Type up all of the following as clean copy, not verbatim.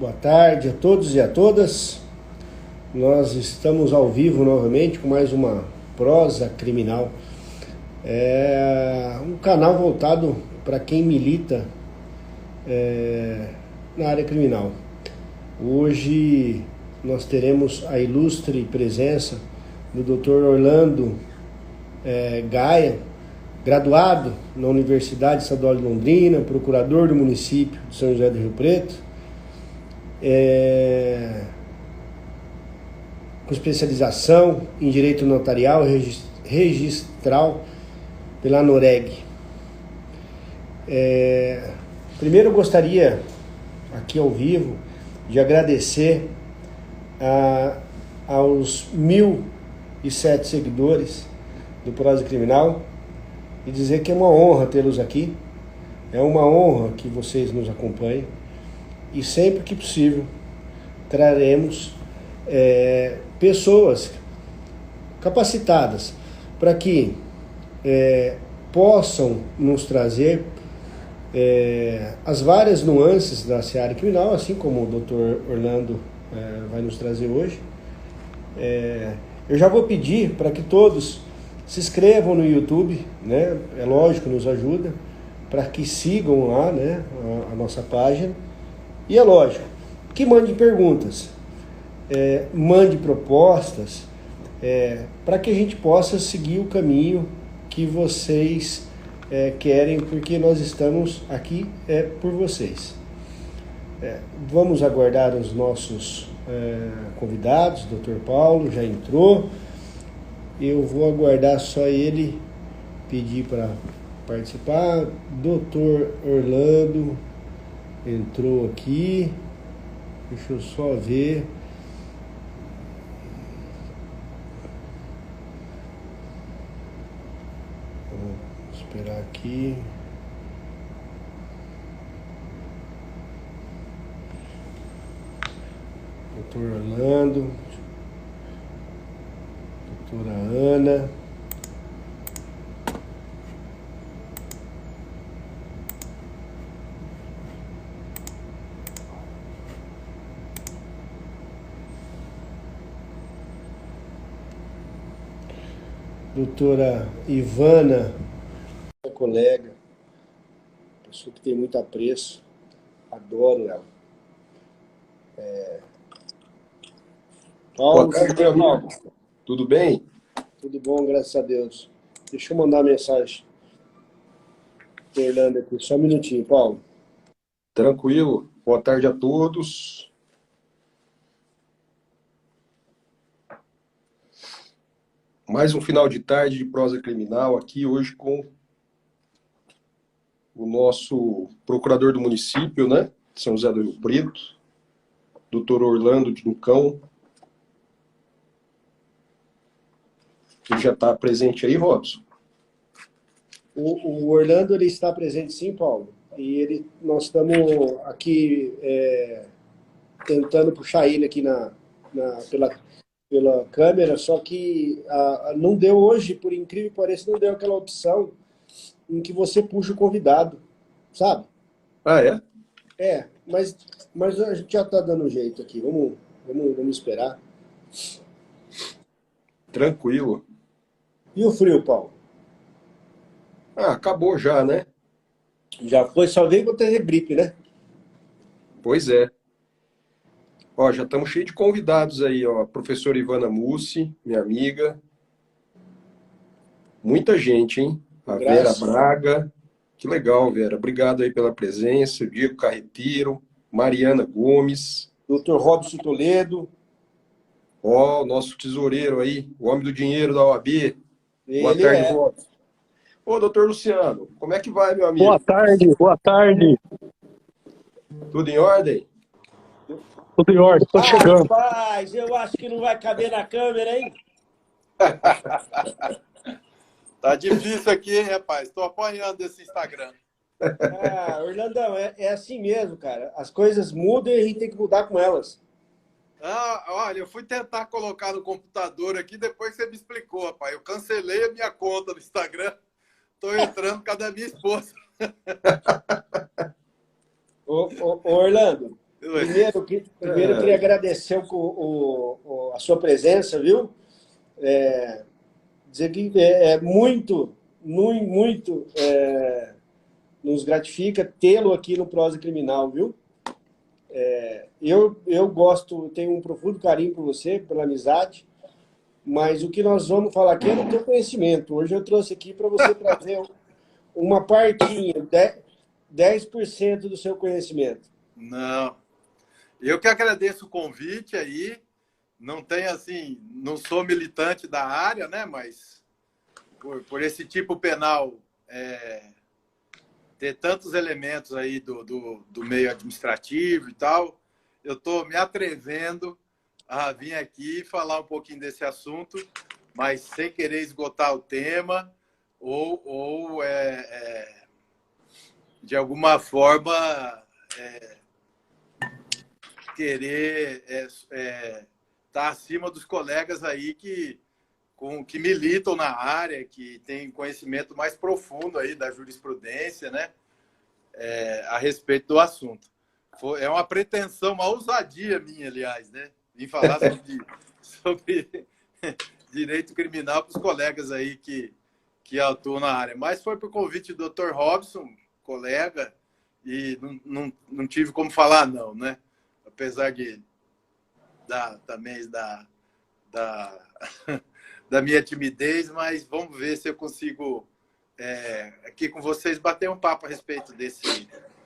Boa tarde a todos e a todas. Nós estamos ao vivo novamente com mais uma prosa criminal. É um canal voltado para quem milita na área criminal. Hoje nós teremos a ilustre presença do Dr. Orlando Gaia, graduado na Universidade Estadual de Londrina, procurador do município de São José do Rio Preto, com especialização em Direito Notarial e Registral pela Noreg. Primeiro eu gostaria, aqui ao vivo, de agradecer aos 1.007 seguidores do Prosa Criminal e dizer que é uma honra tê-los aqui, é uma honra que vocês nos acompanhem e sempre que possível traremos pessoas capacitadas para que possam nos trazer as várias nuances da seara criminal, assim como o Dr. Orlando vai nos trazer hoje. Eu já vou pedir para que todos se inscrevam no YouTube, né? É lógico, nos ajuda, para que sigam lá, né, a nossa página. E é lógico, que mande perguntas, mande propostas, para que a gente possa seguir o caminho que vocês querem, porque nós estamos aqui por vocês. Vamos aguardar os nossos convidados. Dr. Paulo já entrou. Eu vou aguardar só ele pedir para participar. Dr. Orlando entrou aqui. Deixa eu só ver. Vou esperar aqui. Dr. Orlando, doutora Ana. Doutora Ivana, minha colega, pessoa que tem muito apreço, adoro ela. Paulo, boa tarde, meu amigo. Tudo bem? Tudo bom, graças a Deus. Deixa eu mandar uma mensagem para Orlando aqui, só um minutinho, Paulo. Tranquilo. Boa tarde a todos. Mais um final de tarde de prosa criminal aqui hoje com o nosso procurador do município, né, de São José do Rio Preto, Dr. Orlando Ducão. Ele já está presente aí, Robson? O Orlando, ele está presente sim, Paulo. E nós estamos aqui tentando puxar ele aqui pela câmera, só que não deu hoje, por incrível que pareça, não deu aquela opção em que você puxa o convidado, sabe? Ah, é? Mas a gente já está dando um jeito aqui. Vamos esperar. Tranquilo. E o frio, Paulo? Ah, acabou já, né? Já foi, só veio para ter gripe, né? Pois é. Ó, já estamos cheios de convidados aí, ó. A professora Ivana Mussi, minha amiga. Muita gente, hein? A Vera Braga. Que legal, Vera. Obrigado aí pela presença. Diego Carreteiro, Mariana Gomes. Dr. Robson Toledo. Ó, o nosso tesoureiro aí, o homem do dinheiro da OAB. Boa tarde, Robson. Ô, doutor Luciano, como é que vai, meu amigo? Boa tarde, boa tarde. Tudo em ordem? Tudo em ordem, tô chegando. Rapaz, eu acho que não vai caber na câmera, hein? Tá difícil aqui, hein, rapaz? Tô apanhando esse Instagram. Orlandão, é assim mesmo, cara. As coisas mudam e a gente tem que mudar com elas. Ah, olha, eu fui tentar colocar no computador aqui, depois você me explicou, rapaz. Eu cancelei a minha conta no Instagram. Tô entrando por causa da minha esposa. Ô, Orlando, Primeiro eu queria agradecer a sua presença, viu? Dizer que muito nos gratifica tê-lo aqui no Prosa Criminal, viu? Eu gosto, tenho um profundo carinho por você, pela amizade, mas o que nós vamos falar aqui é do teu conhecimento. Hoje eu trouxe aqui para você trazer uma partinha, 10% do seu conhecimento. Não. Eu que agradeço o convite aí. Não tenho assim, não sou militante da área, né? Mas por esse tipo penal ter tantos elementos aí do meio administrativo e tal, eu estou me atrevendo a vir aqui falar um pouquinho desse assunto, mas sem querer esgotar o tema ou de alguma forma querer estar acima dos colegas aí que militam na área, que têm conhecimento mais profundo aí da jurisprudência, né? A respeito do assunto. É uma pretensão, uma ousadia minha, aliás, né? Vim falar sobre direito criminal para os colegas aí que atuam na área. Mas foi por convite do Dr. Robson, colega, e não tive como falar não, né? Apesar também da minha timidez, mas vamos ver se eu consigo aqui com vocês bater um papo a respeito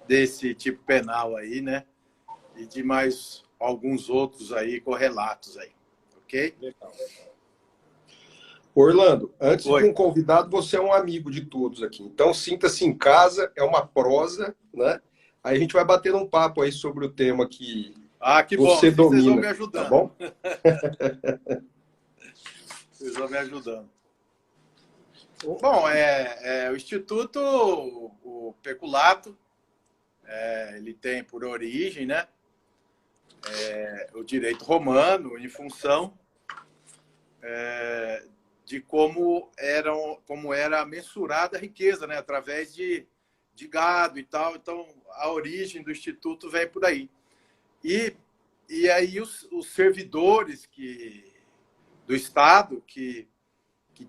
desse tipo penal aí, né? E de mais alguns outros aí correlatos aí, ok? Legal. Orlando, antes de um convidado, você é um amigo de todos aqui. Então, sinta-se em casa, é uma prosa, né? Aí a gente vai bater um papo aí sobre o tema que que você bom. domina. Vocês vão me ajudando. Tá bom? Vocês vão me ajudando. Bom, o Instituto, o Peculato, ele tem por origem, né, o direito romano em função de como era mensurada a riqueza, né, através de gado e tal. Então, a origem do Instituto vem por aí. E aí os servidores do Estado que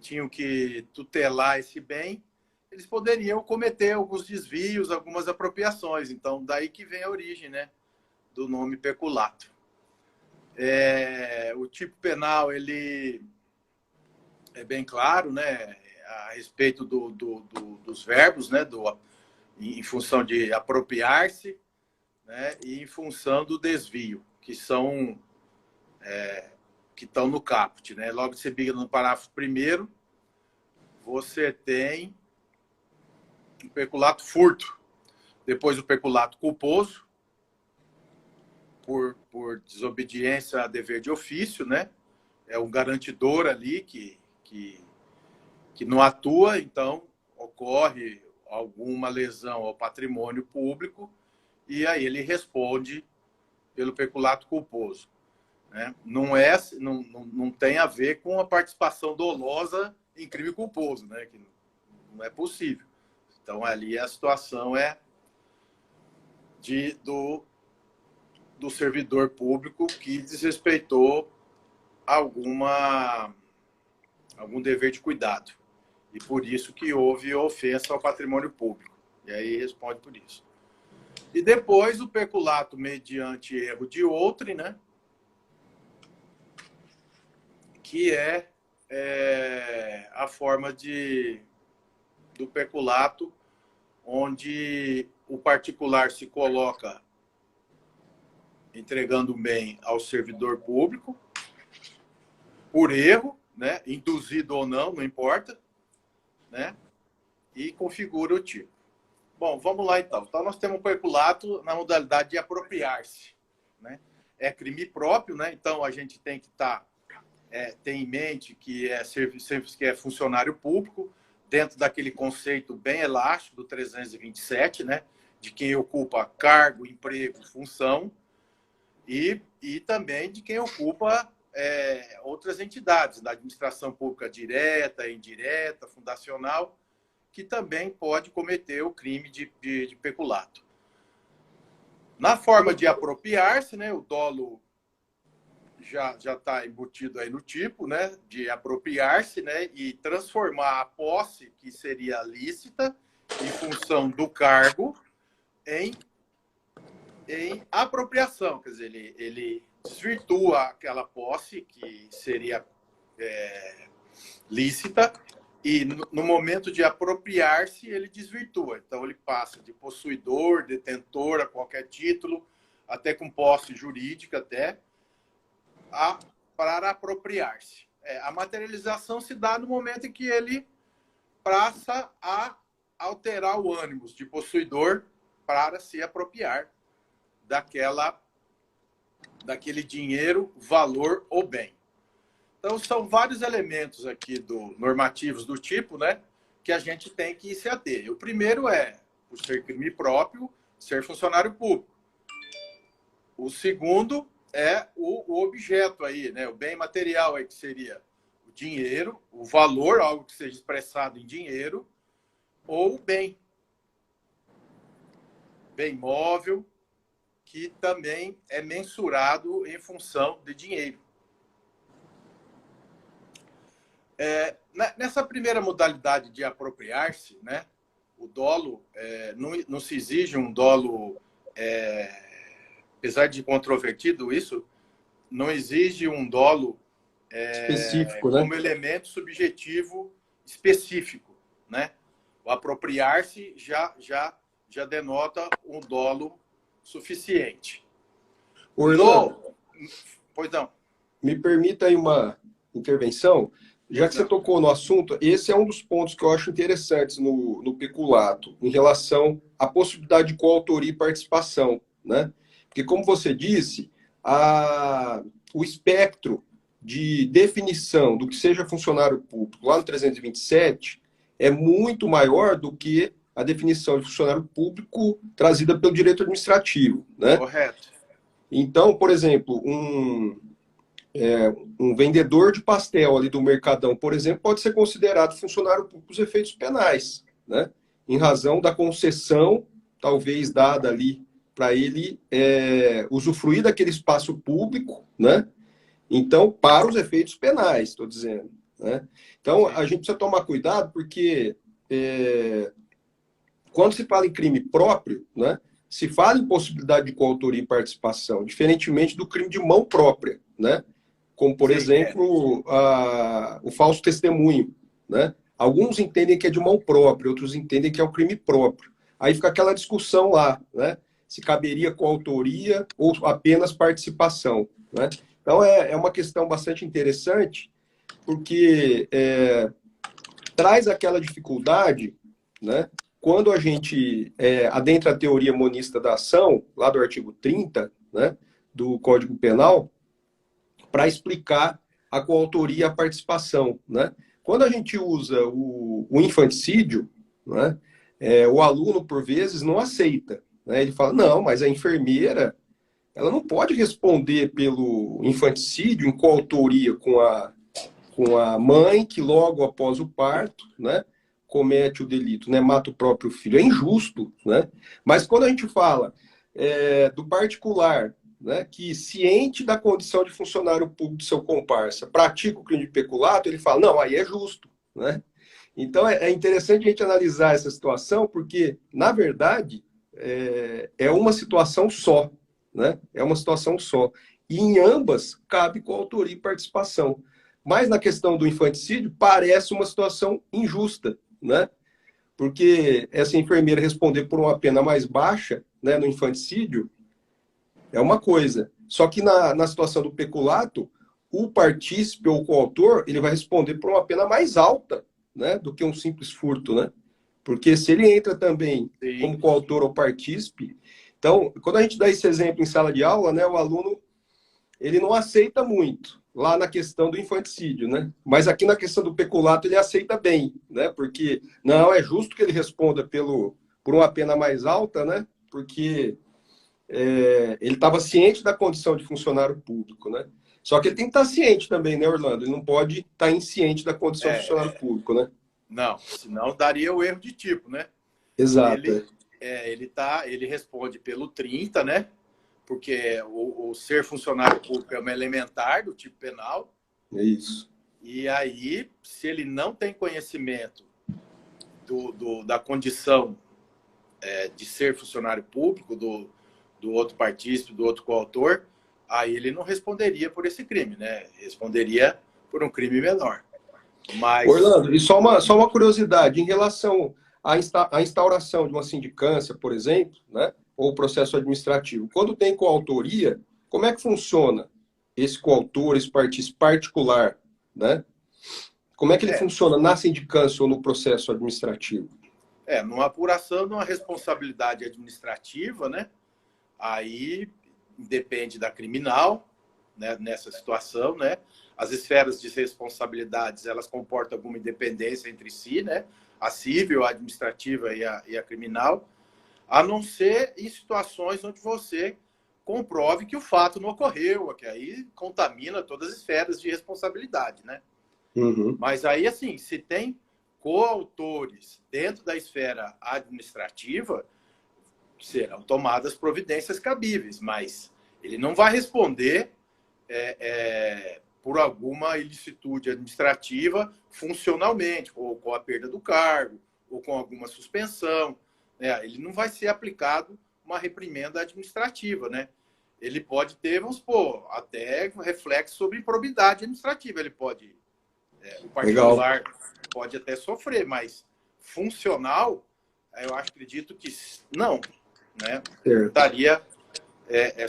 tinham que tutelar esse bem, eles poderiam cometer alguns desvios, algumas apropriações. Então, daí que vem a origem, né, do nome peculato. O tipo penal, ele é bem claro, né, a respeito dos verbos, né, em função de apropriar-se, né, e em função do desvio, que são que estão no caput, né? Logo de seguida, no parágrafo 1º, você tem o peculato furto, depois o peculato culposo, por desobediência a dever de ofício, né? É um garantidor ali que não atua, então ocorre alguma lesão ao patrimônio público e aí ele responde pelo peculato culposo. Né? Não tem a ver com a participação dolosa em crime culposo, né? Que não é possível. Então, ali a situação do servidor público que desrespeitou algum dever de cuidado. E por isso que houve ofensa ao patrimônio público. E aí responde por isso. E depois o peculato mediante erro de outrem, né? Que é a forma do peculato onde o particular se coloca entregando um bem ao servidor público por erro, né? Induzido ou não importa, né? E configura o tipo. Bom, vamos lá então. Então nós temos o peculato na modalidade de apropriar-se, né? É crime próprio, né? Então a gente tem que ter em mente que é funcionário público, dentro daquele conceito bem elástico do 327, né? De quem ocupa cargo, emprego, função, e também de quem ocupa outras entidades, da administração pública direta, indireta, fundacional, que também pode cometer o crime de peculato. Na forma de apropriar-se, né, o dolo já está embutido aí no tipo, né, de apropriar-se, né, e transformar a posse, que seria lícita, em função do cargo, em apropriação. Quer dizer, ele desvirtua aquela posse que seria lícita e no momento de apropriar-se, ele desvirtua. Então, ele passa de possuidor, detentor a qualquer título, até com posse jurídica, até, para apropriar-se. A materialização se dá no momento em que ele passa a alterar o ânimos de possuidor para se apropriar daquele dinheiro, valor ou bem. Então, são vários elementos aqui normativos do tipo, né, que a gente tem que se ater. O primeiro é, por ser crime próprio, ser funcionário público. O segundo é o objeto aí, né, o bem material aí, que seria o dinheiro, o valor, algo que seja expressado em dinheiro, ou o bem móvel, que também é mensurado em função de dinheiro. Nessa primeira modalidade de apropriar-se, né, o dolo, não se exige um dolo, apesar de controvertido isso, não exige um dolo Específico, né? como elemento subjetivo específico, né? O apropriar-se já denota um dolo suficiente. Orlando, Pois não. me permita aí uma intervenção. Já que você tocou no assunto, esse é um dos pontos que eu acho interessantes no peculato, em relação à possibilidade de coautoria e participação, né? Porque, como você disse, o espectro de definição do que seja funcionário público lá no 327 é muito maior do que a definição de funcionário público trazida pelo direito administrativo, né? Correto. Então, por exemplo, um vendedor de pastel ali do Mercadão, por exemplo, pode ser considerado funcionário público dos efeitos penais, né? Em razão da concessão, talvez dada ali, para ele usufruir daquele espaço público, né? Então, para os efeitos penais, estou dizendo, né? Então, a gente precisa tomar cuidado, porque quando se fala em crime próprio, né, se fala em possibilidade de coautoria e participação, diferentemente do crime de mão própria, né? Como, por exemplo, o falso testemunho, né? Alguns entendem que é de mão própria, outros entendem que é um crime próprio. Aí fica aquela discussão lá, né? Se caberia coautoria ou apenas participação, né? Então, é uma questão bastante interessante, porque traz aquela dificuldade, né? Quando a gente adentra a teoria monista da ação, lá do artigo 30, né, do Código Penal, para explicar a coautoria e a participação, né? Quando a gente usa o infanticídio, né, o aluno, por vezes, não aceita, né? Ele fala, não, mas a enfermeira, ela não pode responder pelo infanticídio em coautoria com a mãe, que logo após o parto, né, comete o delito, né, mata o próprio filho. É injusto, né? Mas quando a gente fala do particular, né, que, ciente da condição de funcionário público de seu comparsa, pratica o crime de peculato, ele fala, não, aí é justo, né? Então, é interessante a gente analisar essa situação, porque, na verdade, é uma situação só, né? É uma situação só. E em ambas, cabe coautoria e participação. Mas, na questão do infanticídio, parece uma situação injusta, né? Porque essa enfermeira responder por uma pena mais baixa, né, no infanticídio, é uma coisa. Só que na situação do peculato, o partícipe ou o coautor, ele vai responder por uma pena mais alta, né, do que um simples furto, né? Porque se ele entra também como coautor ou partícipe... Então, quando a gente dá esse exemplo em sala de aula, né, o aluno, ele não aceita muito lá na questão do infanticídio, né? Mas aqui na questão do peculato ele aceita bem, né? Porque não é justo que ele responda por uma pena mais alta, né? Porque ele estava ciente da condição de funcionário público, né? Só que ele tem que estar ciente também, né, Orlando? Ele não pode estar insciente da condição de funcionário público, né? Não, senão daria o erro de tipo, né? Exato. ele responde pelo 30, né? Porque o ser funcionário público é uma elementar do tipo penal. É isso. E aí, se ele não tem conhecimento da condição de ser funcionário público, do outro partícipe, do outro coautor, aí ele não responderia por esse crime, né? Responderia por um crime menor. Mas... Orlando, e só uma curiosidade, em relação à instauração de uma sindicância, por exemplo, né, ou processo administrativo, quando tem coautoria, como é que funciona esse coautor, esse partícipe particular, né? Como é que ele funciona na sindicância ou no processo administrativo? Numa apuração, numa responsabilidade administrativa, né? Aí depende da criminal, né, nessa situação, né? As esferas de responsabilidades, elas comportam alguma independência entre si, né? A civil, a administrativa e a criminal, a não ser em situações onde você comprove que o fato não ocorreu, que aí contamina todas as esferas de responsabilidade, né? Uhum. Mas aí, assim, se tem coautores dentro da esfera administrativa, serão tomadas providências cabíveis, mas ele não vai responder por alguma ilicitude administrativa funcionalmente, ou com a perda do cargo, ou com alguma suspensão, né? Ele não vai ser aplicado uma reprimenda administrativa, né? Ele pode ter, vamos supor, até reflexo sobre improbidade administrativa. Ele pode, o particular pode até sofrer, mas funcional, eu acredito que não, né? Estaria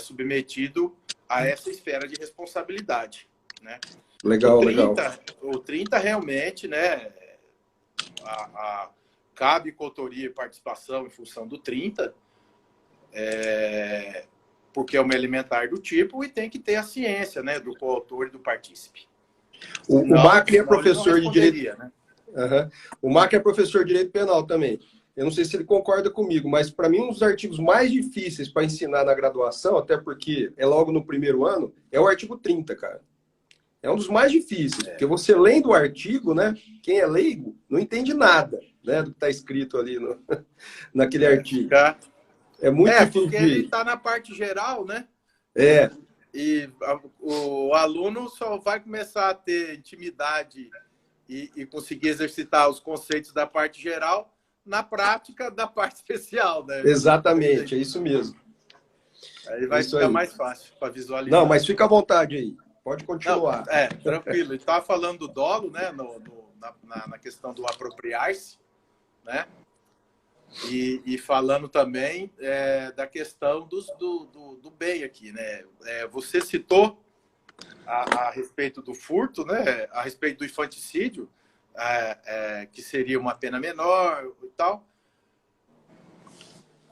submetido a essa esfera de responsabilidade, né? Legal, o 30 realmente, né? Cabe coautoria e participação em função do 30, porque é uma elementar do tipo e tem que ter a ciência, né, do coautor e do partícipe. O Macri é professor de direito. Né? Uhum. O Macri é professor de direito penal também. Eu não sei se ele concorda comigo, mas para mim um dos artigos mais difíceis para ensinar na graduação, até porque é logo no primeiro ano, é o artigo 30, cara. É um dos mais difíceis, porque você lendo o artigo, né, quem é leigo não entende nada, né, do que está escrito ali naquele artigo. É muito difícil. Porque ele está na parte geral, né? E o aluno só vai começar a ter intimidade e conseguir exercitar os conceitos da parte geral na prática da parte especial, né? Exatamente, é isso mesmo. Aí vai ficar mais fácil para visualizar. Não, mas fica à vontade aí. Pode continuar. Não, tranquilo. Ele estava falando do dolo, né? Na questão do apropriar-se, né? E falando também da questão do bem aqui, né? Você citou a respeito do furto, né? A respeito do infanticídio, que seria uma pena menor e tal.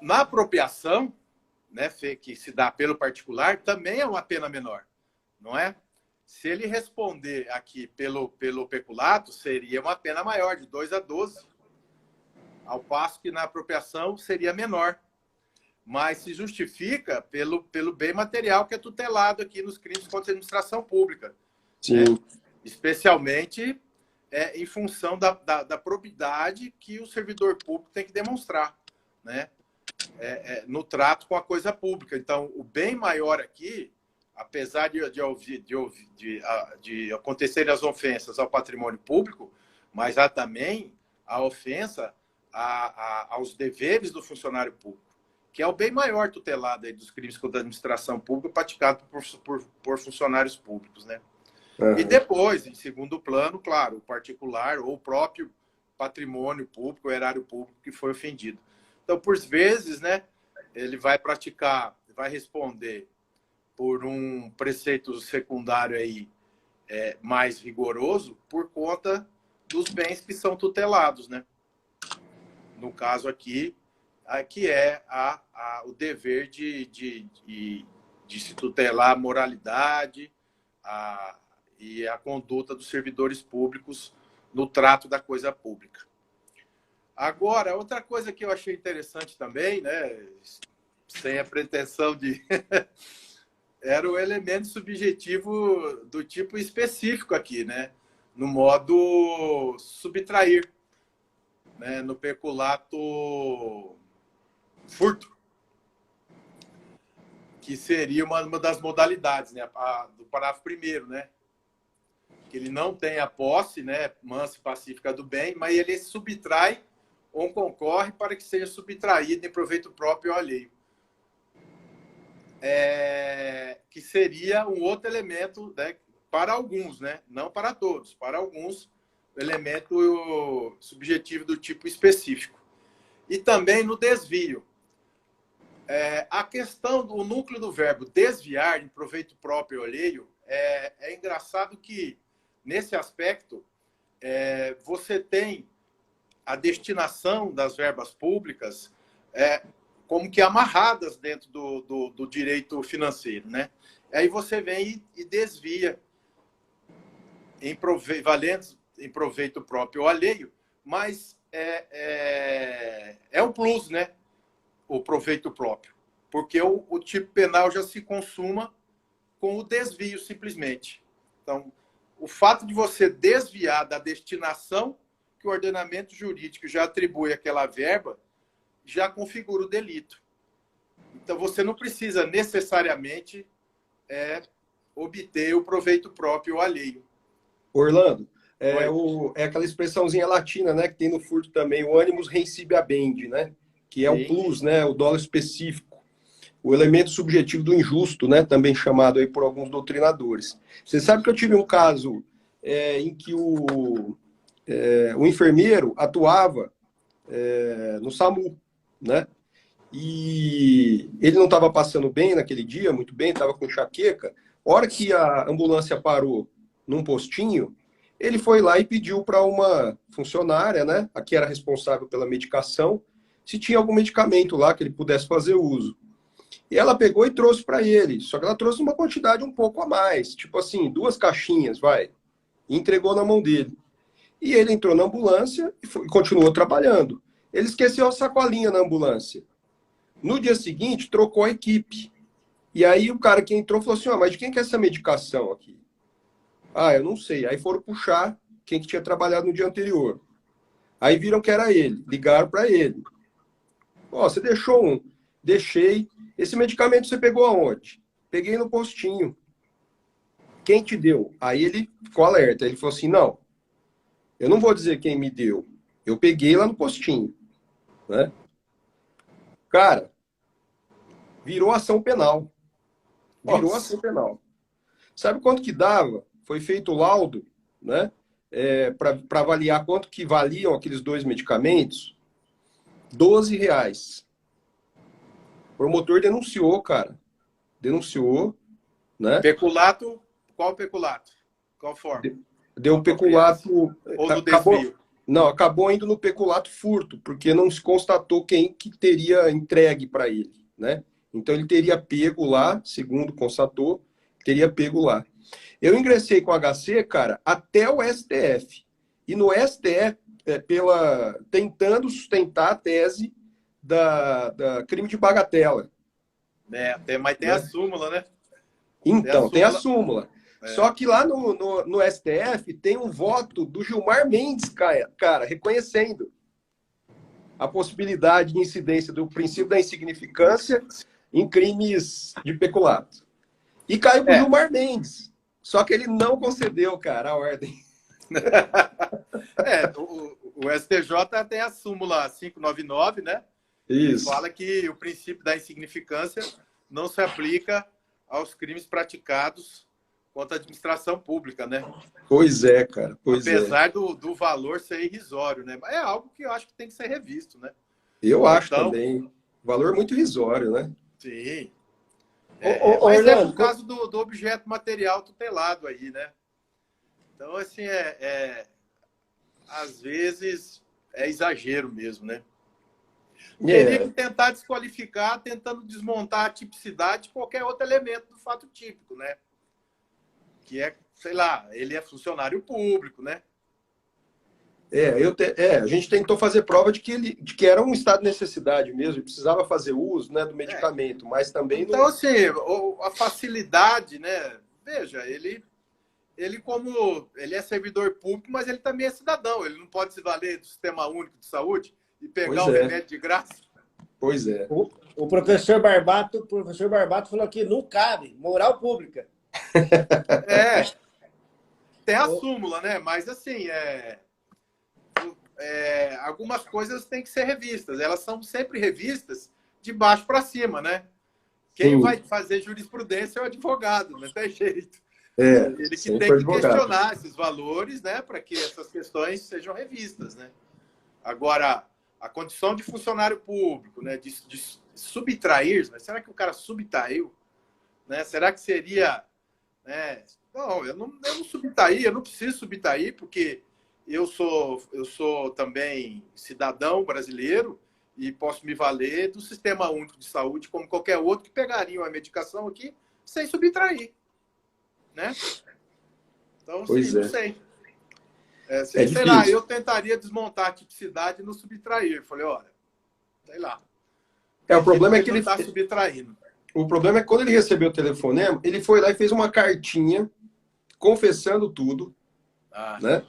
Na apropriação, né, que se dá pelo particular, também é uma pena menor, não é? Se ele responder aqui pelo peculato, seria uma pena maior, de 2 a 12. Ao passo que na apropriação seria menor. Mas se justifica pelo bem material que é tutelado aqui nos crimes contra a administração pública. Sim. Né? Especialmente em função da probidade que o servidor público tem que demonstrar, né? No trato com a coisa pública. Então, o bem maior aqui, apesar de acontecerem as ofensas ao patrimônio público, mas há também a ofensa aos deveres do funcionário público, que é o bem maior tutelado aí dos crimes contra a administração pública praticado por funcionários públicos, né? Uhum. E depois, em segundo plano, claro, o particular ou o próprio patrimônio público, o erário público que foi ofendido. Então, por vezes, né, ele vai responder por um preceito secundário aí mais rigoroso por conta dos bens que são tutelados, né? No caso aqui, que é o dever de se tutelar a moralidade e a conduta dos servidores públicos no trato da coisa pública. Agora, outra coisa que eu achei interessante também, né, sem a pretensão de... era o elemento subjetivo do tipo específico aqui, né, no modo subtrair, né, no peculato furto, que seria uma das modalidades, né, do parágrafo 1º, né, que ele não tem a posse, né, mansa e pacífica do bem, mas ele subtrai ou concorre para que seja subtraído em proveito próprio ou alheio. Que seria um outro elemento, né, para alguns, né, não para todos, para alguns, elemento subjetivo do tipo específico. E também no desvio. A questão do núcleo do verbo desviar em proveito próprio ou alheio, é engraçado que, nesse aspecto, você tem a destinação das verbas públicas como que amarradas dentro do direito financeiro, né? Aí você vem e desvia valentes em proveito próprio ou alheio, mas é um plus, né? O proveito próprio, porque o tipo penal já se consuma com o desvio, simplesmente. Então, o fato de você desviar da destinação que o ordenamento jurídico já atribui àquela verba, já configura o delito. Então, você não precisa necessariamente obter o proveito próprio ou alheio. Orlando, aquela expressãozinha latina, né, que tem no furto também, o animus reincibe habendi, né? Que é o plus, né, o dolo específico, o elemento subjetivo do injusto, né, também chamado aí por alguns doutrinadores. Você sabe que eu tive um caso em que o enfermeiro atuava no SAMU, né, e ele não estava passando bem naquele dia, muito bem, estava com enxaqueca. A hora que a ambulância parou num postinho, ele foi lá e pediu para uma funcionária, né, a que era responsável pela medicação, se tinha algum medicamento lá que ele pudesse fazer uso. E ela pegou e trouxe para ele, só que ela trouxe uma quantidade um pouco a mais, tipo assim, 2 caixinhas, e entregou na mão dele. E ele entrou na ambulância e continuou trabalhando. Ele esqueceu a sacolinha na ambulância. No dia seguinte, trocou a equipe. E aí o cara que entrou falou assim, mas de quem que é essa medicação aqui? Eu não sei. Aí foram puxar quem que tinha trabalhado no dia anterior. Aí viram que era ele, ligaram para ele. Você deixou um? Deixei. Esse medicamento você pegou aonde? Peguei no postinho. Quem te deu? Aí ele ficou alerta. Ele falou assim, não, eu não vou dizer quem me deu. Eu peguei lá no postinho. Né? Cara, virou ação penal. Virou ação penal. Sabe quanto que dava? Foi feito o laudo, né? Para avaliar quanto que valiam aqueles 2 medicamentos. R$12. O promotor denunciou, cara. Denunciou, né? Peculato, qual peculato? Qual forma? Deu peculato... Ou do desvio? Não, acabou indo no peculato furto, porque não se constatou quem que teria entregue para ele, né? Então ele teria pego lá, segundo constatou, teria pego lá. Eu ingressei com o HC, cara, até o STF. E no STF, tentando sustentar a tese da crime de bagatela. Mas tem a súmula, né? Então, tem a súmula. Só que lá no STF tem um voto do Gilmar Mendes, cara, reconhecendo a possibilidade de incidência do princípio da insignificância em crimes de peculato. E caiu para o Gilmar Mendes. Só que ele não concedeu, cara, a ordem. O STJ tem a súmula 599, né? Isso. Que fala que o princípio da insignificância não se aplica aos crimes praticados contra a administração pública, né? Pois é, cara. Apesar do valor ser irrisório, né? Mas é algo que eu acho que tem que ser revisto, né? Eu acho também. Valor muito irrisório, né? Sim. Mas Orlando, por causa do objeto material tutelado aí, né? Então, assim, às vezes é exagero mesmo, né? Teria que tentar desqualificar, tentando desmontar a tipicidade de qualquer outro elemento do fato típico, né? Que sei lá, ele é funcionário público, né? A gente tentou fazer prova de que era um estado de necessidade mesmo, precisava fazer uso, né, do medicamento, mas também... Então, assim, a facilidade, né? Veja, ele é servidor público, mas ele também é cidadão. Ele não pode se valer do Sistema Único de Saúde e pegar o remédio de graça. Pois é. O professor Barbato falou que não cabe, moral pública. Tem a súmula, né? Mas assim, algumas coisas têm que ser revistas. Elas são sempre revistas de baixo para cima, né? Quem vai fazer jurisprudência é o advogado, não tem jeito. Ele que tem que questionar esses valores, né? Para que essas questões sejam revistas, né? Agora, a condição de funcionário público, né? De subtrair, mas será que o cara subtraiu? Né? Será que seria... Né? Não, eu não subtraí, eu não preciso subtrair, porque eu sou também cidadão brasileiro e posso me valer do Sistema Único de Saúde como qualquer outro que pegaria uma medicação aqui sem subtrair. Né? Então, assim, não sei. Sei lá, eu tentaria desmontar a tipicidade no subtrair. Falei, olha, sei lá. O problema é que ele está subtraindo. O problema é que quando ele recebeu o telefonema, ele foi lá e fez uma cartinha confessando tudo. Né?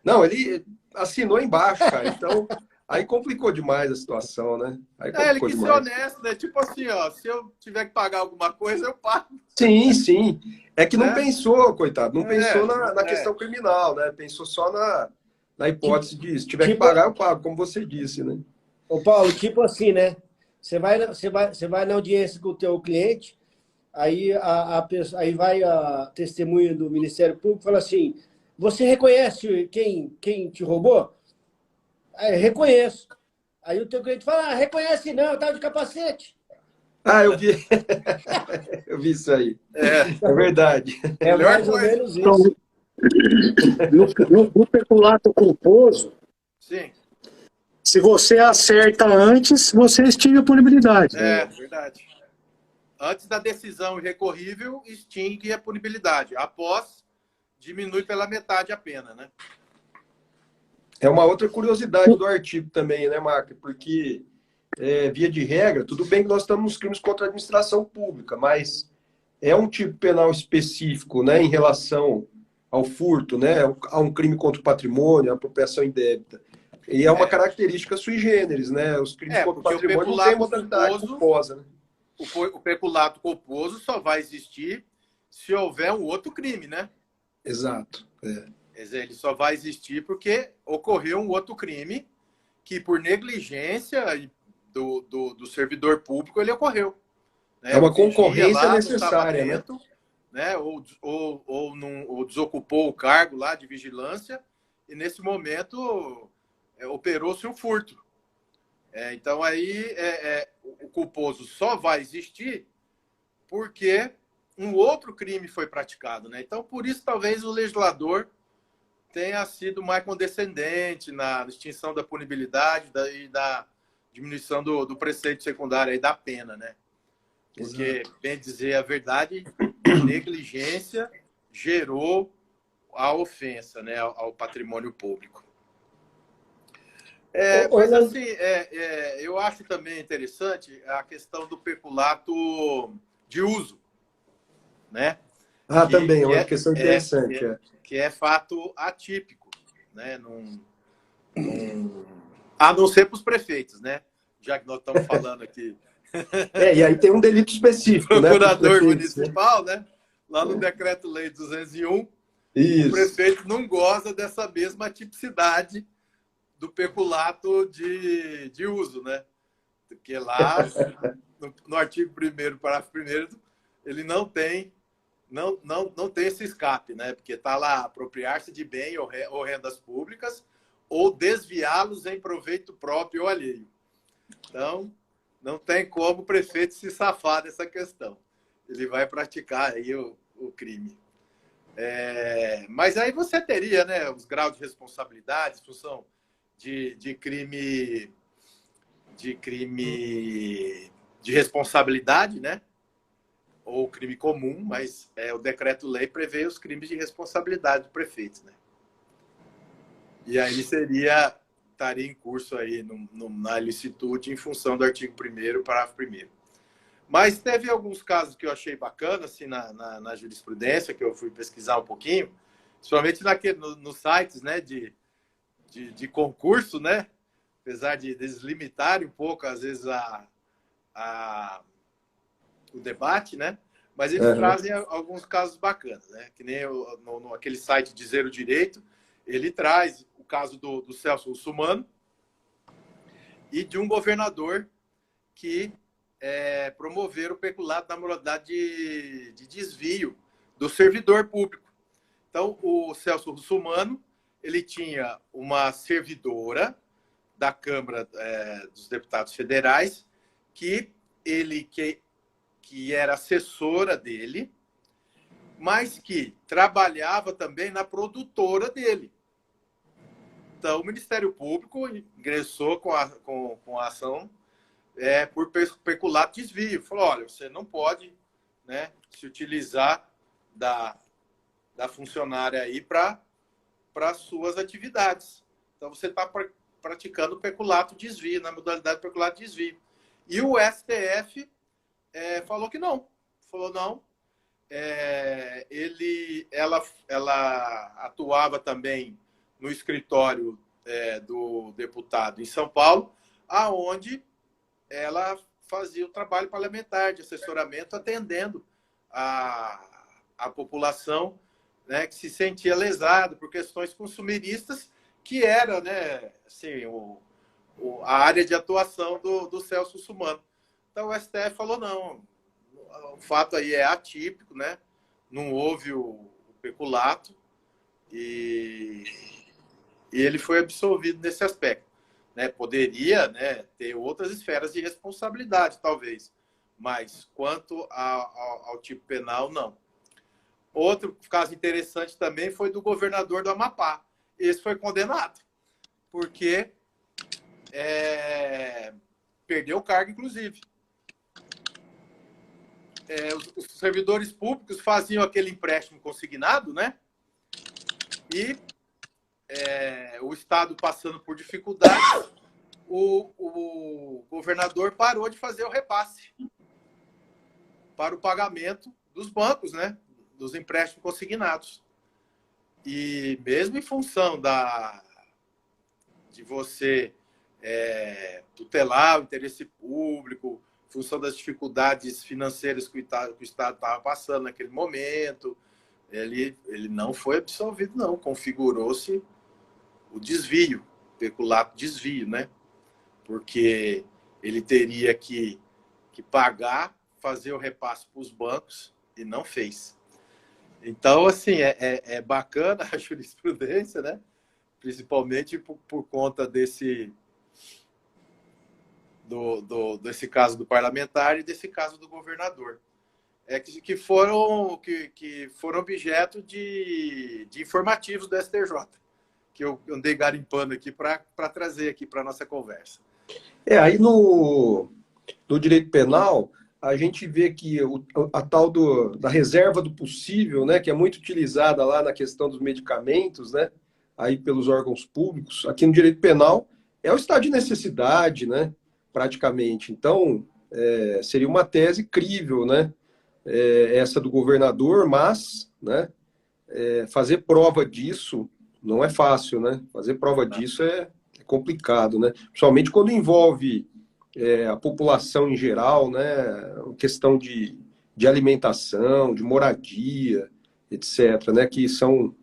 Não, ele assinou embaixo, cara. Então, aí complicou demais a situação, né? Ele quis ser honesto, né? Tipo assim, ó, se eu tiver que pagar alguma coisa, eu pago. Sim, sim. É que não pensou, coitado. Não pensou na questão criminal, né? Pensou só na hipótese de se tiver que pagar, eu pago, como você disse, né? Ô, Paulo, tipo assim, né? Você vai na audiência com o teu cliente, aí, aí vai a testemunha do Ministério Público e fala assim, você reconhece quem te roubou? Aí, reconheço. Aí o teu cliente fala, reconhece não, eu estava de capacete. Eu vi. Eu vi isso aí. É verdade. É mais ou menos isso. No peculato culposo, sim. Se você acerta antes, você extingue a punibilidade. Verdade. Antes da decisão irrecorrível, extingue a punibilidade. Após, diminui pela metade a pena, né? É uma outra curiosidade do artigo também, né, Marco? Porque, via de regra, tudo bem que nós estamos nos crimes contra a administração pública, mas é um tipo penal específico, né, em relação ao furto, né, a um crime contra o patrimônio, a apropriação indébita. E é uma característica sui generis, né? Os crimes contra o patrimônio não têm modalidade culposa, né? O peculato culposo só vai existir se houver um outro crime, né? Exato. Quer dizer, ele só vai existir porque ocorreu um outro crime que, por negligência do servidor público, ele ocorreu. Né? É uma concorrência necessária, né? Ou desocupou o cargo lá de vigilância e, nesse momento... operou-se um furto. Então, aí, o culposo só vai existir porque um outro crime foi praticado. Né? Então, por isso, talvez o legislador tenha sido mais condescendente na extinção da punibilidade e da diminuição do preceito secundário aí da pena. Né? Porque, bem dizer a verdade, negligência gerou a ofensa, né, ao patrimônio público. Mas assim, eu acho também interessante a questão do peculato de uso, né? Também é uma questão interessante. Que é fato atípico, né? A não ser para os prefeitos, né? Já que nós estamos falando aqui. E aí tem um delito específico, Procurador municipal, né? Lá no Decreto-Lei 201, isso. O prefeito não goza dessa mesma tipicidade do peculato de uso, né? Porque lá, no artigo 1º, parágrafo 1º, ele não tem esse escape, né? Porque está lá apropriar-se de bem ou rendas públicas ou desviá-los em proveito próprio ou alheio. Então, não tem como o prefeito se safar dessa questão. Ele vai praticar aí o crime. Mas aí você teria, né, os graus de responsabilidade em função de crime de responsabilidade, né? Ou crime comum, mas o decreto-lei prevê os crimes de responsabilidade do prefeito, né? E aí ele estaria em curso aí na ilicitude em função do artigo 1º, parágrafo 1º. Mas teve alguns casos que eu achei bacana, assim, na jurisprudência, que eu fui pesquisar um pouquinho, principalmente nos sites, né, de concurso, né? Apesar de eles limitarem um pouco, às vezes, o debate, né? Mas eles trazem alguns casos bacanas, né? Que nem aquele site Dizer o Direito, ele traz o caso do Celso Russomano e de um governador que promoveram o peculato na modalidade de desvio do servidor público. Então, o Celso Russomano, ele tinha uma servidora da Câmara dos Deputados Federais que era assessora dele, mas que trabalhava também na produtora dele. Então, o Ministério Público ingressou com a ação por peculato de desvio. Falou, olha, você não pode, né, se utilizar da funcionária aí para suas atividades. Então, você está praticando peculato de desvio, na modalidade de peculato de desvio. E o STF falou que não. Falou não. Ela atuava também no escritório do deputado em São Paulo, aonde ela fazia o trabalho parlamentar de assessoramento, atendendo a população, né, que se sentia lesada por questões consumeristas, que era, né, assim, a área de atuação do Celso Russomano. Então o STF falou não, o fato aí é atípico, né? Não houve o peculato e ele foi absolvido nesse aspecto, né? Poderia, né, ter outras esferas de responsabilidade, talvez, mas quanto ao tipo penal, não. Outro caso interessante também foi do governador do Amapá. Esse foi condenado, porque perdeu o cargo, inclusive. Os servidores públicos faziam aquele empréstimo consignado, né? E o Estado passando por dificuldades, o governador parou de fazer o repasse para o pagamento dos bancos, né? Dos empréstimos consignados. E mesmo em função de você tutelar o interesse público, em função das dificuldades financeiras que o Estado estava passando naquele momento, ele não foi absolvido, não. Configurou-se o desvio, peculato desvio, né? Porque ele teria que pagar, fazer o repasse para os bancos e não fez. Então, assim, é bacana a jurisprudência, né? Principalmente por conta desse caso do parlamentar e desse caso do governador. Que foram objeto de informativos do STJ, que eu andei garimpando aqui para trazer aqui para a nossa conversa. Aí no direito penal, a gente vê que a tal da reserva do possível, né, que é muito utilizada lá na questão dos medicamentos, né, aí pelos órgãos públicos, aqui no direito penal, é o estado de necessidade, né, praticamente. Então, seria uma tese crível, né, essa do governador, mas, né, fazer prova disso não é fácil, né? Fazer prova disso é complicado, né? Principalmente quando envolve a população em geral, né? Questão de alimentação, de moradia, etc., né? Que são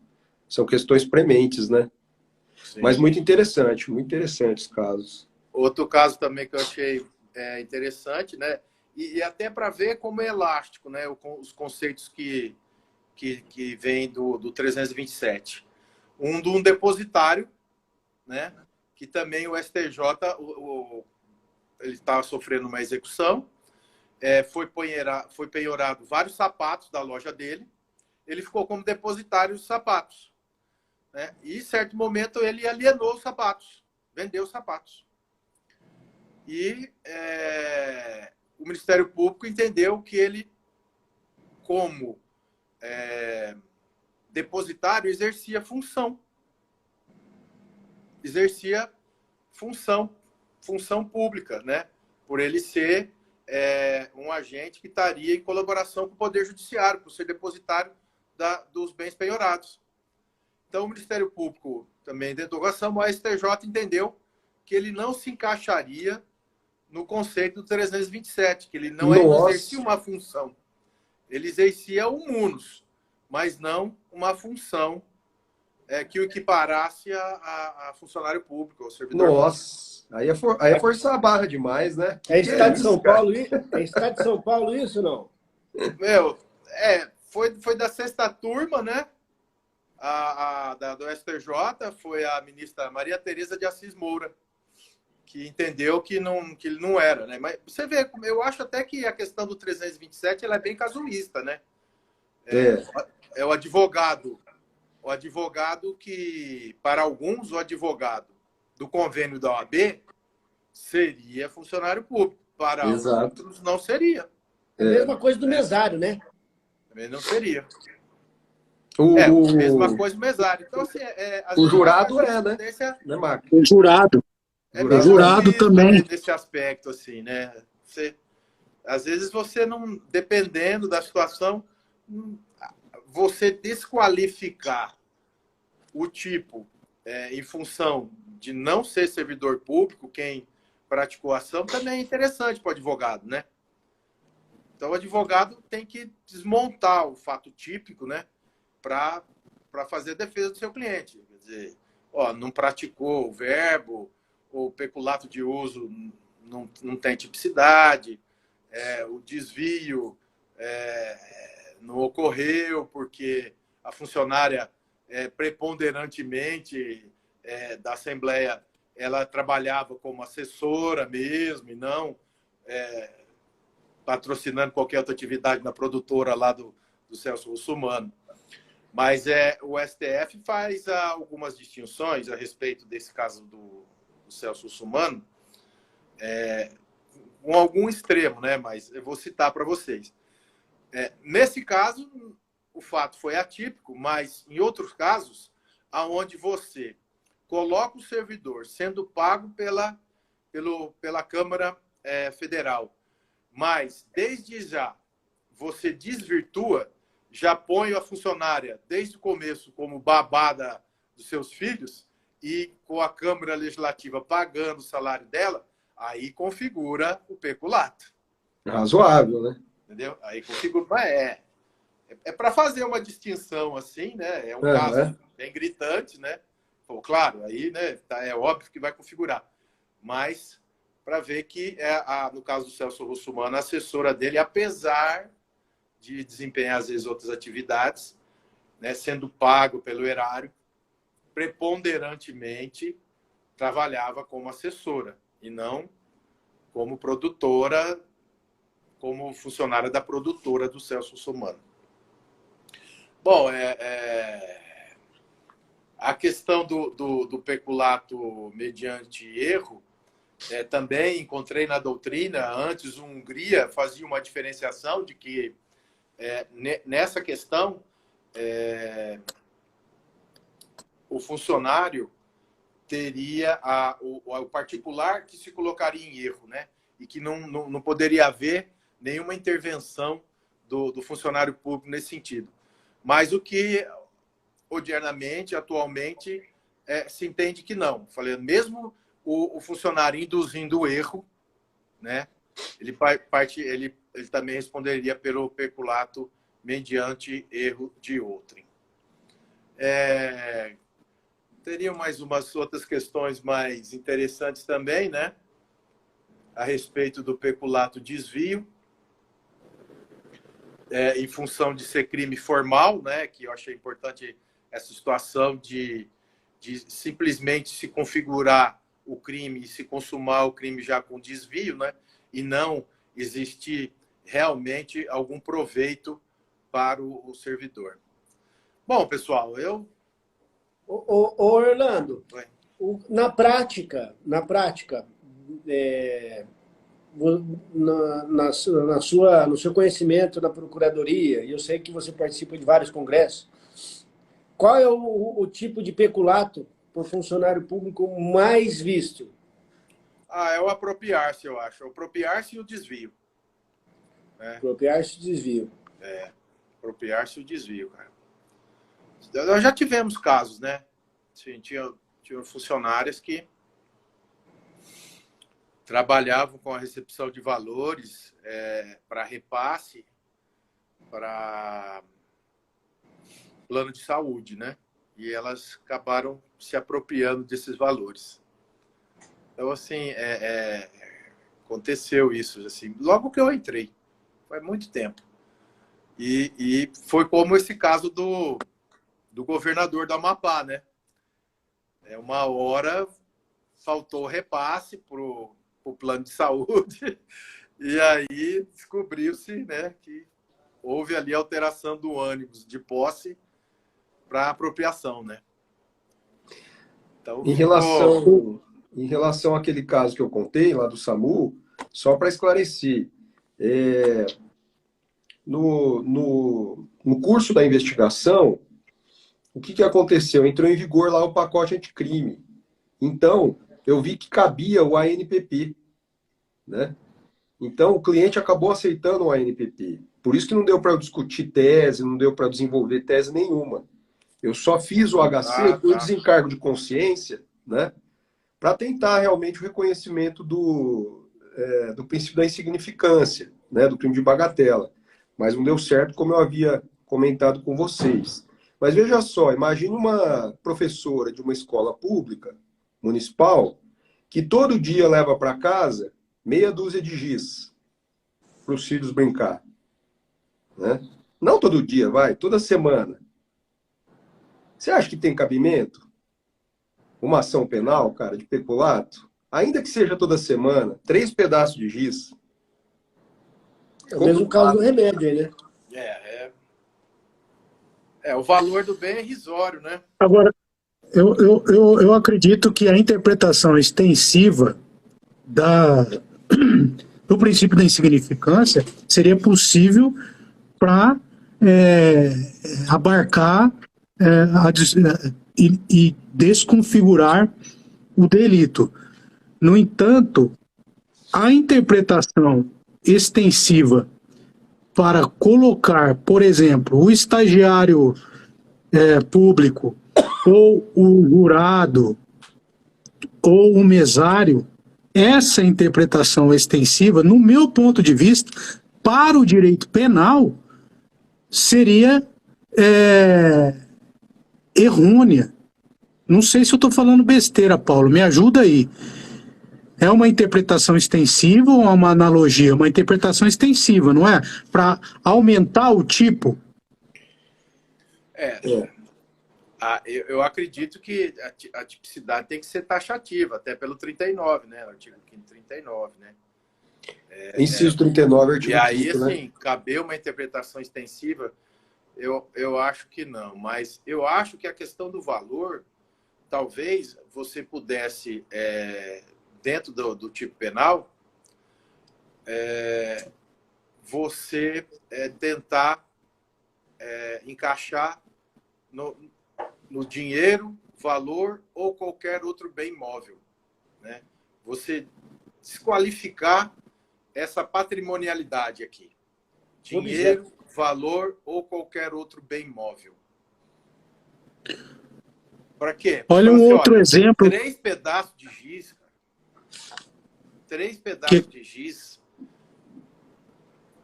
questões prementes, né? Sim. Mas muito interessante os casos. Outro caso também que eu achei interessante, né? E até para ver como é elástico, né? Os conceitos que vêm do 327. De um depositário, né? Que também o STJ, ele estava sofrendo uma execução, foi penhorado vários sapatos da loja dele, ele ficou como depositário dos sapatos, né? E em certo momento ele alienou os sapatos, vendeu os sapatos. E o Ministério Público entendeu que ele, como depositário, exercia função pública, né? Por ele ser um agente que estaria em colaboração com o Poder Judiciário, por ser depositário dos bens penhorados. Então, o Ministério Público, também dentro da interrogação, o STJ entendeu que ele não se encaixaria no conceito do 327, que ele não exercia uma função. Ele exercia um munus, mas não uma função que o equiparasse a funcionário público, ao servidor público. Nossa, aí é forçar a barra demais, né? É Estado de São Paulo isso? É Estado de São Paulo isso, não? Meu, foi da sexta turma, né? Do STJ, foi a ministra Maria Tereza de Assis Moura, que entendeu que ele não era, né? Mas você vê, eu acho até que a questão do 327 ela é bem casuísta, né? É o advogado que, para alguns, o advogado do convênio da OAB seria funcionário público, para outros não seria. É a mesma coisa do mesário, né? Também não seria. Mesma coisa do mesário. Então, assim, o jurado né? Né, Marco? O jurado. O jurado também. Nesse aspecto, assim, né? Às vezes você não, dependendo da situação, você desqualificar o tipo em função de não ser servidor público, quem praticou a ação, também é interessante para o advogado, né? Então, o advogado tem que desmontar o fato típico, né? Para fazer a defesa do seu cliente. Quer dizer, não praticou o verbo, o peculato de uso não tem tipicidade, o desvio não ocorreu porque a funcionária preponderantemente da Assembleia ela trabalhava como assessora mesmo e não patrocinando qualquer outra atividade na produtora lá do Celso Russomano. Mas o STF faz algumas distinções a respeito desse caso do Celso Russomano, com algum extremo, né? Mas eu vou citar para vocês. Nesse caso, o fato foi atípico, mas em outros casos, aonde você coloca o servidor sendo pago pela Câmara Federal, mas desde já você desvirtua, já põe a funcionária desde o começo como babada dos seus filhos e com a Câmara Legislativa pagando o salário dela, aí configura o peculato. Razoável, né? Entendeu? Aí configura. Mas para fazer uma distinção assim, né? É um caso bem gritante, né? Pô, claro, aí né, é óbvio que vai configurar. Mas para ver que, no caso do Celso Russomano, a assessora dele, apesar de desempenhar, às vezes, outras atividades, né, sendo pago pelo erário, preponderantemente trabalhava como assessora e não como produtora, como funcionária da produtora do Celso Russomano. Bom, a questão do peculato mediante erro, também encontrei na doutrina, antes o Hungria fazia uma diferenciação de que nessa questão o funcionário teria o particular que se colocaria em erro, né? E que não poderia haver nenhuma intervenção do funcionário público nesse sentido. Mas o que, odiernamente, atualmente, se entende que não. Falei, mesmo o funcionário induzindo o erro, né? Ele também responderia pelo peculato mediante erro de outrem. Teriam mais umas outras questões mais interessantes também, né? A respeito do peculato desvio, em função de ser crime formal, né? Que eu achei importante essa situação de simplesmente se configurar o crime e se consumar o crime já com desvio, né? E não existir realmente algum proveito para o servidor. Bom, pessoal, Ô, Orlando, na prática, no seu conhecimento na Procuradoria, e eu sei que você participa de vários congressos, qual é o tipo de peculato por funcionário público mais visto? É o apropriar-se, eu acho. O apropriar-se e o desvio. Apropriar-se e o desvio. Apropriar-se e o desvio, cara. Nós já tivemos casos, né? Tinha funcionárias que trabalhavam com a recepção de valores para repasse para plano de saúde, né? E elas acabaram se apropriando desses valores. Então, assim, aconteceu isso, assim, logo que eu entrei, faz muito tempo. E foi como esse caso do governador do Amapá, né? Uma hora faltou repasse para o plano de saúde e aí descobriu-se, né, que houve ali alteração do ônibus de posse para apropriação, né? Então, Em relação àquele caso que eu contei lá do SAMU, só para esclarecer, no curso da investigação, o que aconteceu? Entrou em vigor lá o pacote anticrime. Então, eu vi que cabia o ANPP, né? Então, o cliente acabou aceitando o ANPP. Por isso que não deu para eu discutir tese, não deu para desenvolver tese nenhuma. Eu só fiz o HC por desencargo de consciência, né? Para tentar realmente o reconhecimento do princípio da insignificância, né? Do crime de bagatela. Mas não deu certo, como eu havia comentado com vocês. Mas veja só, imagine uma professora de uma escola pública, municipal, que todo dia leva para casa meia dúzia de giz para os filhos brincar. Né? Não todo dia, toda semana. Você acha que tem cabimento? Uma ação penal, cara, de peculato? Ainda que seja toda semana, 3 pedaços de giz. É o mesmo caso do remédio aí, né? O valor do bem é irrisório, né? Agora, eu acredito que a interpretação extensiva do princípio da insignificância seria possível para abarcar e desconfigurar o delito. No entanto, a interpretação extensiva para colocar, por exemplo, o estagiário público, ou o jurado, ou o mesário, essa interpretação extensiva, no meu ponto de vista, para o direito penal, seria errônea. Não sei se eu estou falando besteira, Paulo, me ajuda aí. É uma interpretação extensiva ou é uma analogia? Uma interpretação extensiva, não é? Para aumentar o tipo. Eu acredito que a tipicidade tem que ser taxativa, até pelo 39, né? Artigo 539, né? Inciso 39, artigo 5, e aí, 5, assim, né? caber uma interpretação extensiva, eu acho que não. Mas eu acho que a questão do valor, talvez você pudesse, dentro do tipo penal, você tentar encaixar no dinheiro, valor ou qualquer outro bem móvel, né? Você desqualificar essa patrimonialidade aqui. Dinheiro, valor ou qualquer outro bem móvel. Para quê? Olha um outro exemplo. 3 pedaços de giz, cara. 3 pedaços de giz.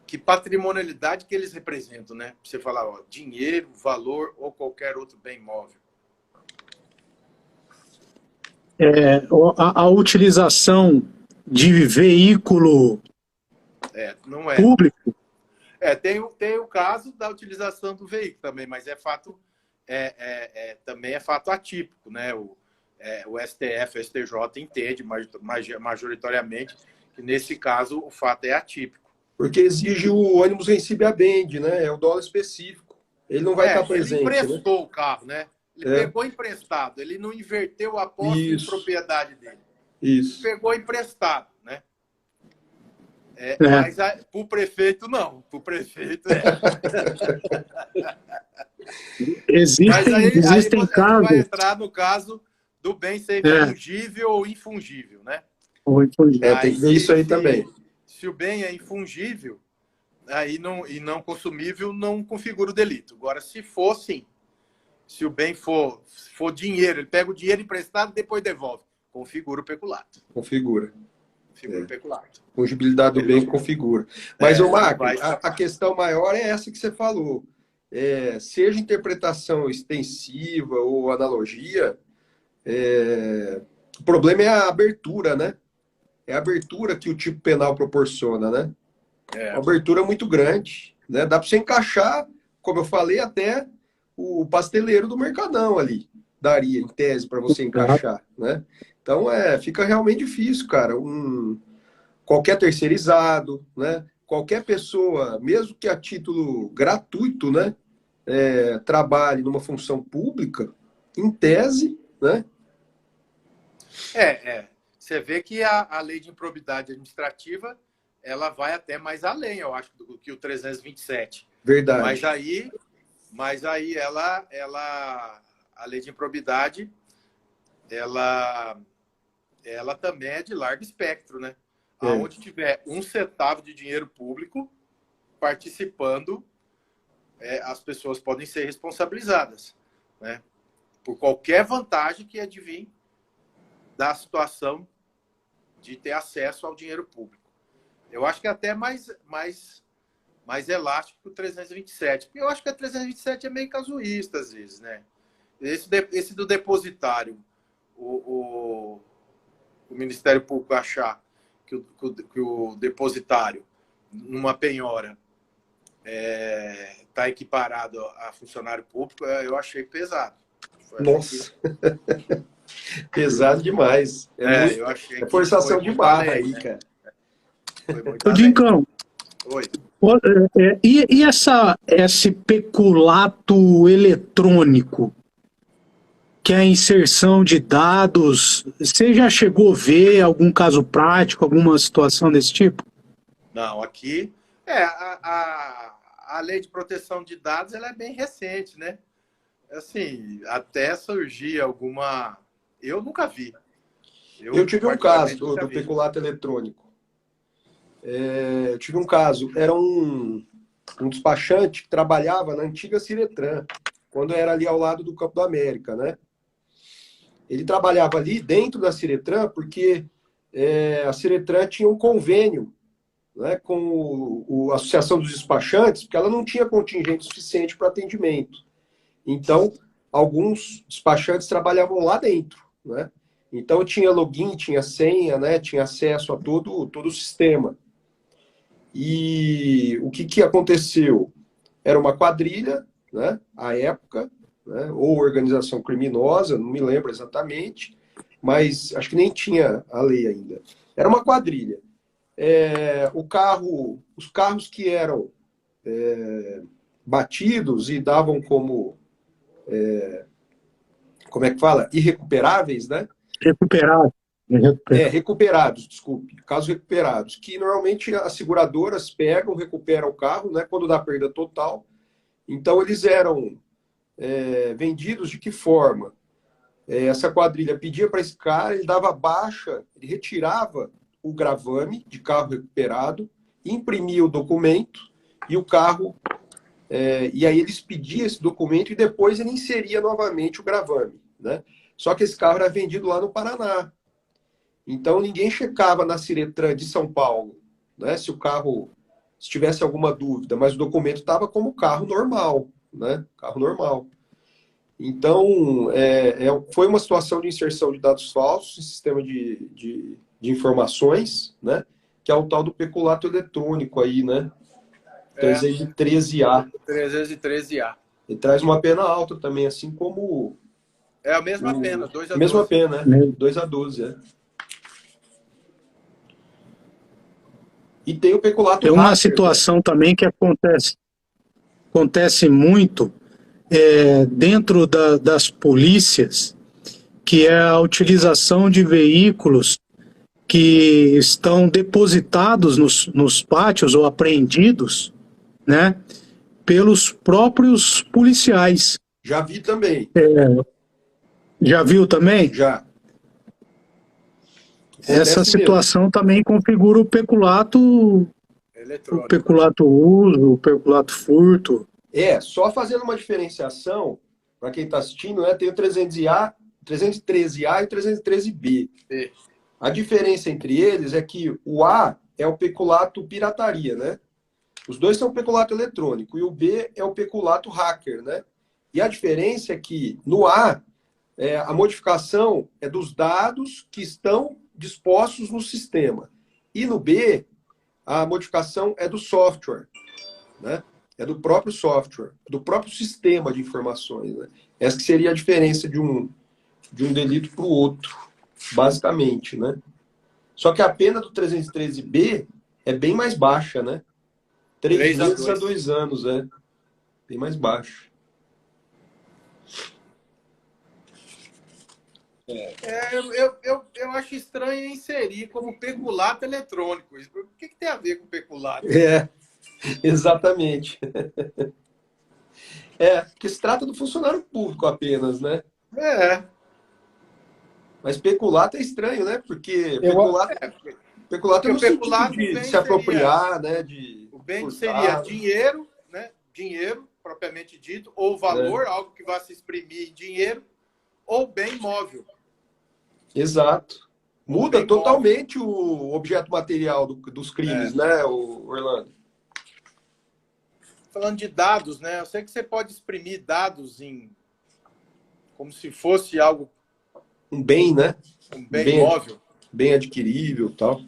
Que patrimonialidade que eles representam, né? Você falar, dinheiro, valor ou qualquer outro bem móvel. A utilização de veículo não é público. Tem o caso da utilização do veículo também, mas também é fato atípico, né? O STF, o STJ entende majoritariamente que nesse caso o fato é atípico. Porque exige o ônibus recibe-a-bende, né? É o dólar específico. Ele não vai estar presente. Ele emprestou, né, o carro, né? Ele pegou emprestado. Ele não inverteu a posse de propriedade dele. Isso. Ele pegou emprestado, né? Mas para o prefeito, não. Para o prefeito, Existem casos... vai entrar no caso do bem ser fungível ou infungível, né? Tem que ver isso aí também. Se o bem é infungível e não consumível, não configura o delito. Agora, se for, sim. Se o bem for dinheiro, ele pega o dinheiro emprestado e depois devolve. Configura o peculato. Configura. configura o peculato. Fungibilidade do bem configura. Mas, ô Marco, vai- a questão maior é essa que você falou. Seja interpretação extensiva ou analogia, o problema é a abertura, né? É a abertura que o tipo penal proporciona, né? Uma abertura muito grande, né? Dá para você encaixar, como eu falei, até o pasteleiro do Mercadão ali. Daria, em tese, para você encaixar, né? Então, fica realmente difícil, cara. Qualquer terceirizado, né? Qualquer pessoa, mesmo que a título gratuito, né? Trabalhe numa função pública, em tese, né? Você vê que a lei de improbidade administrativa ela vai até mais além, eu acho, do que o 327. Verdade. Mas aí a lei de improbidade ela também é de largo espectro, né? Aonde tiver um centavo de dinheiro público participando, as pessoas podem ser responsabilizadas, né? Por qualquer vantagem que advém da situação de ter acesso ao dinheiro público. Eu acho que é até mais elástico que o 327. Porque eu acho que o 327 é meio casuísta, às vezes, né? Esse do depositário, o Ministério Público achar que o depositário, numa penhora, está equiparado a funcionário público, eu achei pesado. Nossa! Pesado demais. Eu achei que forçação de barra aí, né? cara. Ô, Dincão. Oi. E esse peculato eletrônico, que é a inserção de dados, você já chegou a ver algum caso prático, alguma situação desse tipo? Não, aqui a lei de proteção de dados ela é bem recente, né? Assim, até surgir alguma... Eu nunca vi. Eu tive um caso do peculato eletrônico. Eu tive um caso. Era um despachante que trabalhava na antiga Ciretran, quando era ali ao lado do Campo da América, né? Ele trabalhava ali dentro da Ciretran porque a Ciretran tinha um convênio, né, com a Associação dos Despachantes, porque ela não tinha contingente suficiente para atendimento. Então, alguns despachantes trabalhavam lá dentro, né? Então, tinha login, tinha senha, né? Tinha acesso a todo o sistema. E o que aconteceu? Era uma quadrilha, né? À época, né? Ou organização criminosa, não me lembro exatamente, mas acho que nem tinha a lei ainda. Era uma quadrilha. Os carros que eram batidos e davam como é que fala? Irrecuperáveis, né? Recuperados, desculpe. Casos recuperados, que normalmente as seguradoras pegam, recuperam o carro, né? Quando dá perda total. Então, eles eram vendidos de que forma? Essa quadrilha pedia para esse cara, ele dava baixa, ele retirava o gravame de carro recuperado, imprimia o documento e o carro... e aí eles pediam esse documento e depois ele inseria novamente o gravame, né? Só que esse carro era vendido lá no Paraná. Então ninguém checava na Ciretran de São Paulo, né? Se tivesse alguma dúvida, mas o documento estava como carro normal, né? Carro normal. Então, foi uma situação de inserção de dados falsos em sistema de informações, né? Que é o tal do peculato eletrônico aí, né? 313A. 313A. Ele traz uma pena alta também, assim como... É a mesma pena, 2 a 12. Mesma pena, né? 2 a 12, E tem o peculato Tem uma hacker, situação também que acontece muito dentro das polícias, que é a utilização de veículos que estão depositados nos pátios ou apreendidos, né, pelos próprios policiais. Já vi também. Já viu também? Já. Essa situação também configura o peculato eletrônico. O peculato uso, o peculato furto. Só fazendo uma diferenciação, para quem está assistindo, né, tem o 313A e o 313B. A diferença entre eles é que o A é o peculato pirataria, né? Os dois são peculato eletrônico, e o B é o peculato hacker, né? E a diferença é que no A, a modificação é dos dados que estão dispostos no sistema. E no B, a modificação é do software, né? É do próprio software, do próprio sistema de informações, né? Essa que seria a diferença de um delito para o outro, basicamente, né? Só que a pena do 313B é bem mais baixa, né? 3 meses a 2 anos, é. Bem mais baixo. Eu acho estranho inserir como peculato eletrônico. O que tem a ver com peculato? Exatamente. Porque se trata do funcionário público apenas, né? Mas peculato é estranho, né? Porque peculato é no sentido de se apropriar, né? O bem seria dinheiro, né? Dinheiro, propriamente dito, ou valor, algo que vá se exprimir em dinheiro, ou bem móvel. Exato. Muda totalmente o objeto material dos crimes, né, Orlando? Falando de dados, né? Eu sei que você pode exprimir dados como se fosse algo... Um bem, né? Um bem móvel. Bem adquirível e tal.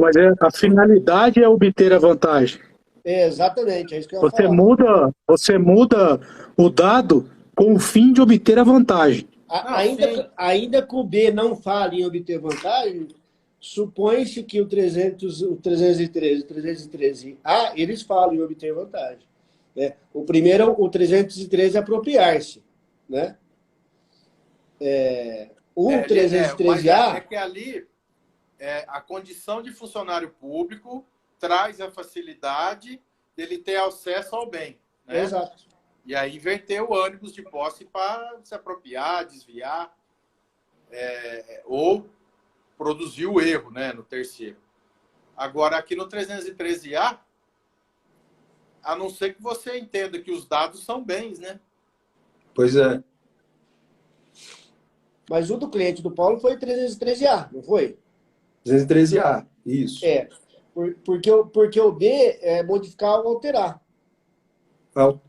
Mas a finalidade é obter a vantagem. Exatamente, é isso que eu ia falar. Você muda o dado com o fim de obter a vantagem. Ainda que o B não fale em obter vantagem, supõe-se que o 313 e o 313A, eles falam em obter vantagem. Né? O primeiro, o 313 é apropriar-se. Né? O 313A... É que ali a condição de funcionário público traz a facilidade dele ter acesso ao bem. Né? Exato. E aí inverter o ônibus de posse para se apropriar, desviar, ou produzir o erro, né, no terceiro. Agora, aqui no 313A, a não ser que você entenda que os dados são bens, né? Pois é. Mas o do cliente do Paulo foi 313A, não foi? 313A, isso. Porque o B é modificar ou alterar.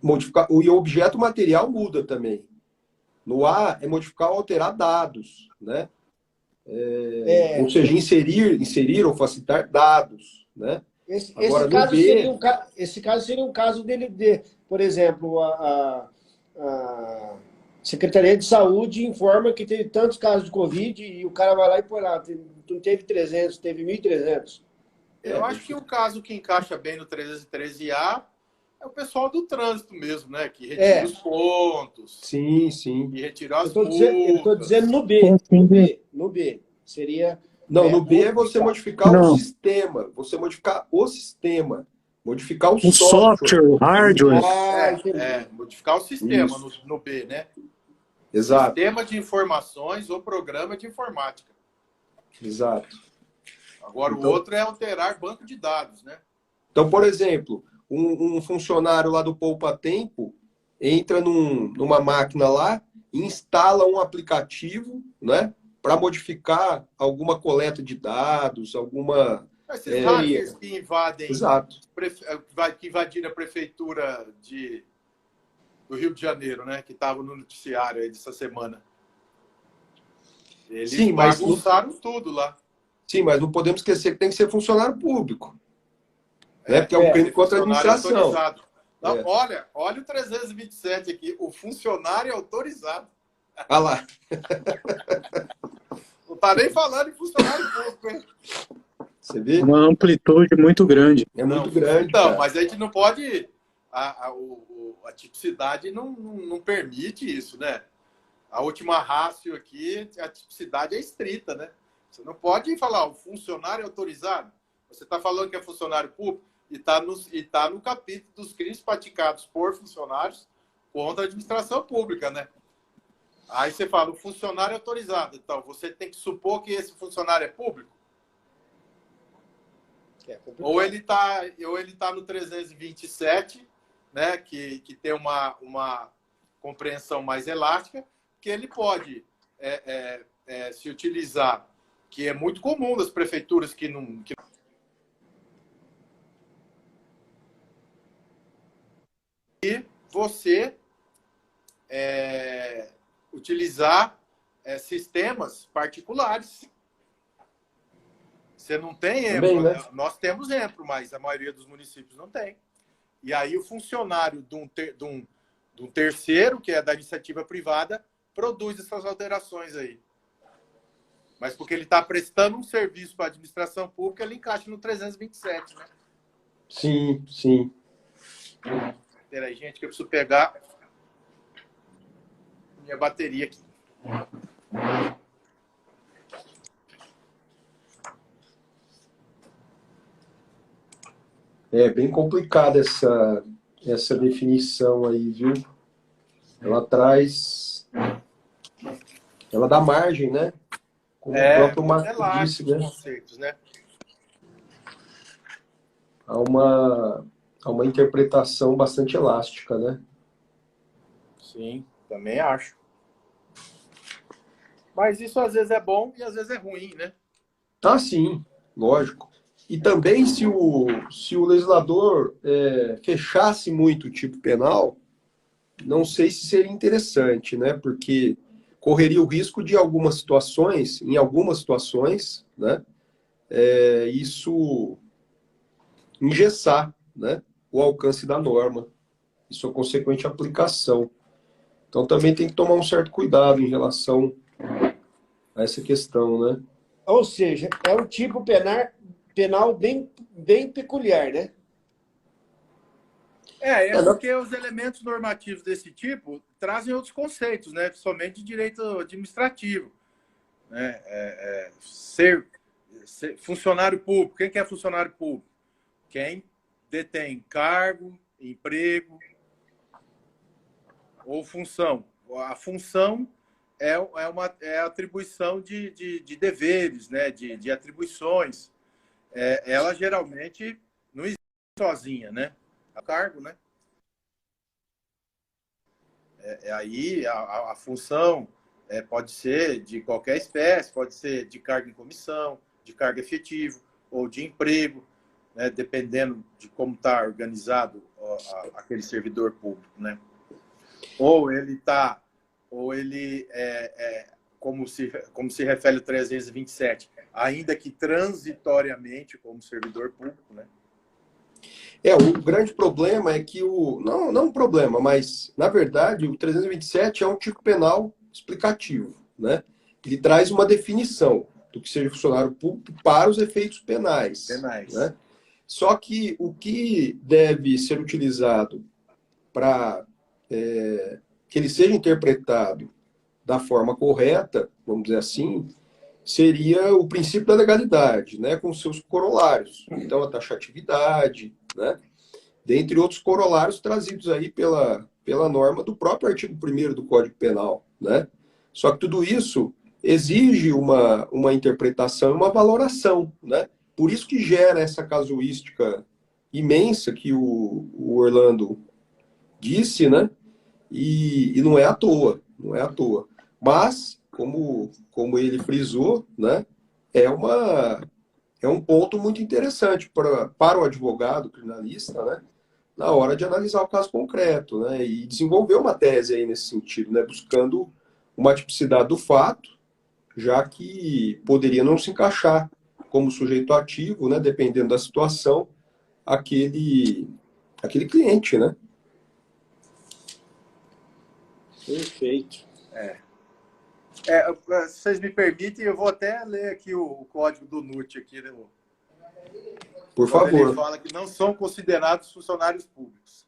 Modificar, e o objeto material muda também. No A é modificar ou alterar dados, né? Ou seja, inserir ou facilitar dados, né? Agora, esse caso seria um caso dele, por exemplo, a Secretaria de Saúde informa que teve tantos casos de Covid e o cara vai lá e põe lá, não teve 300, teve 1.300. Eu acho que o caso que encaixa bem no 313A é o pessoal do trânsito mesmo, né? Que retira os pontos. Sim, sim. E retira as multas. Eu estou dizendo no B. No B. Seria... Não, no B é você modificar o sistema. Você modificar o sistema. Modificar o software, o hardware. Modificar o sistema no B, né? Exato. Sistema de informações ou programa de informática. Exato. Agora, o outro é alterar banco de dados, né? Então, por exemplo, um funcionário lá do Poupa Tempo entra numa máquina lá e instala um aplicativo, né, para modificar alguma coleta de dados, alguma... Esses hackers que invadem... Exato. Que invadiram a prefeitura do Rio de Janeiro, né, que estava no noticiário aí dessa semana. Eles bagunçaram tudo lá. Sim, mas não podemos esquecer que tem que ser funcionário público. Né? Porque é um crime contra a administração. Não, olha o 327 aqui. O funcionário é autorizado. Ah lá. Não está nem falando em funcionário público, hein? Você vê? Uma amplitude muito grande. É muito grande. Então, mas a gente não pode... A tipicidade não permite isso, né? A última rácio aqui, a tipicidade é estrita, né? Você não pode falar, o funcionário é autorizado. Você está falando que é funcionário público e está no capítulo dos crimes praticados por funcionários contra a administração pública, né? Aí você fala, o funcionário é autorizado. Então, você tem que supor que esse funcionário é público? Ou ele está no 327, né? Que tem uma compreensão mais elástica, que ele pode se utilizar que é muito comum das prefeituras que não... E você utilizar sistemas particulares. Você não tem Também, EMPLO, né? nós temos EMPLO, mas a maioria dos municípios não tem. E aí o funcionário de um terceiro, que é da iniciativa privada, produz essas alterações aí. Mas porque ele está prestando um serviço para a administração pública, ele encaixa no 327, né? Sim, sim. Peraí, gente, que eu preciso pegar minha bateria aqui. É bem complicada essa definição aí, viu? Ela traz... Ela dá margem, né? Como o próprio Muito Marco disse, elástico os né? conceitos, né? Há uma interpretação bastante elástica, né? Sim, também acho. Mas isso às vezes é bom e às vezes é ruim, né? Ah, sim, lógico. E também se o legislador fechasse muito o tipo penal, não sei se seria interessante, né? Porque correria o risco de em algumas situações, né? Isso engessar, né? O alcance da norma e sua consequente aplicação. Então também tem que tomar um certo cuidado em relação a essa questão, né? Ou seja, é um tipo penal bem peculiar, né? É porque os elementos normativos desse tipo trazem outros conceitos, né? Somente de direito administrativo. Né? Ser funcionário público. Quem que é funcionário público? Quem detém cargo, emprego ou função. A função é a atribuição de deveres, né? de atribuições. Ela geralmente não existe sozinha, né? A cargo, né? Aí a função pode ser de qualquer espécie, pode ser de cargo em comissão, de cargo efetivo ou de emprego, né? Dependendo de como está organizado aquele servidor público, né? Ou ele como se refere o 327, ainda que transitoriamente como servidor público, né? O grande problema é que não um problema, mas, na verdade, o 327 é um tipo penal explicativo, né? Ele traz uma definição do que seja funcionário público para os efeitos penais. Né? Só que o que deve ser utilizado para que ele seja interpretado da forma correta, vamos dizer assim, seria o princípio da legalidade, né, com seus corolários. Então, a taxatividade, né, dentre outros corolários trazidos aí pela norma do próprio artigo 1º do Código Penal. Né? Só que tudo isso exige uma interpretação e uma valoração. Né? Por isso que gera essa casuística imensa que o Orlando disse, né? E não é à toa, não é à toa. Mas, como ele frisou, né, é um ponto muito interessante para o advogado criminalista, né, na hora de analisar o caso concreto, né, e desenvolver uma tese aí nesse sentido, né, buscando uma tipicidade do fato, já que poderia não se encaixar como sujeito ativo, né, dependendo da situação, aquele cliente, né? Perfeito. Se vocês me permitem, eu vou até ler aqui o código do NUT aqui, né? Por Quando favor. ele fala que não são considerados funcionários públicos.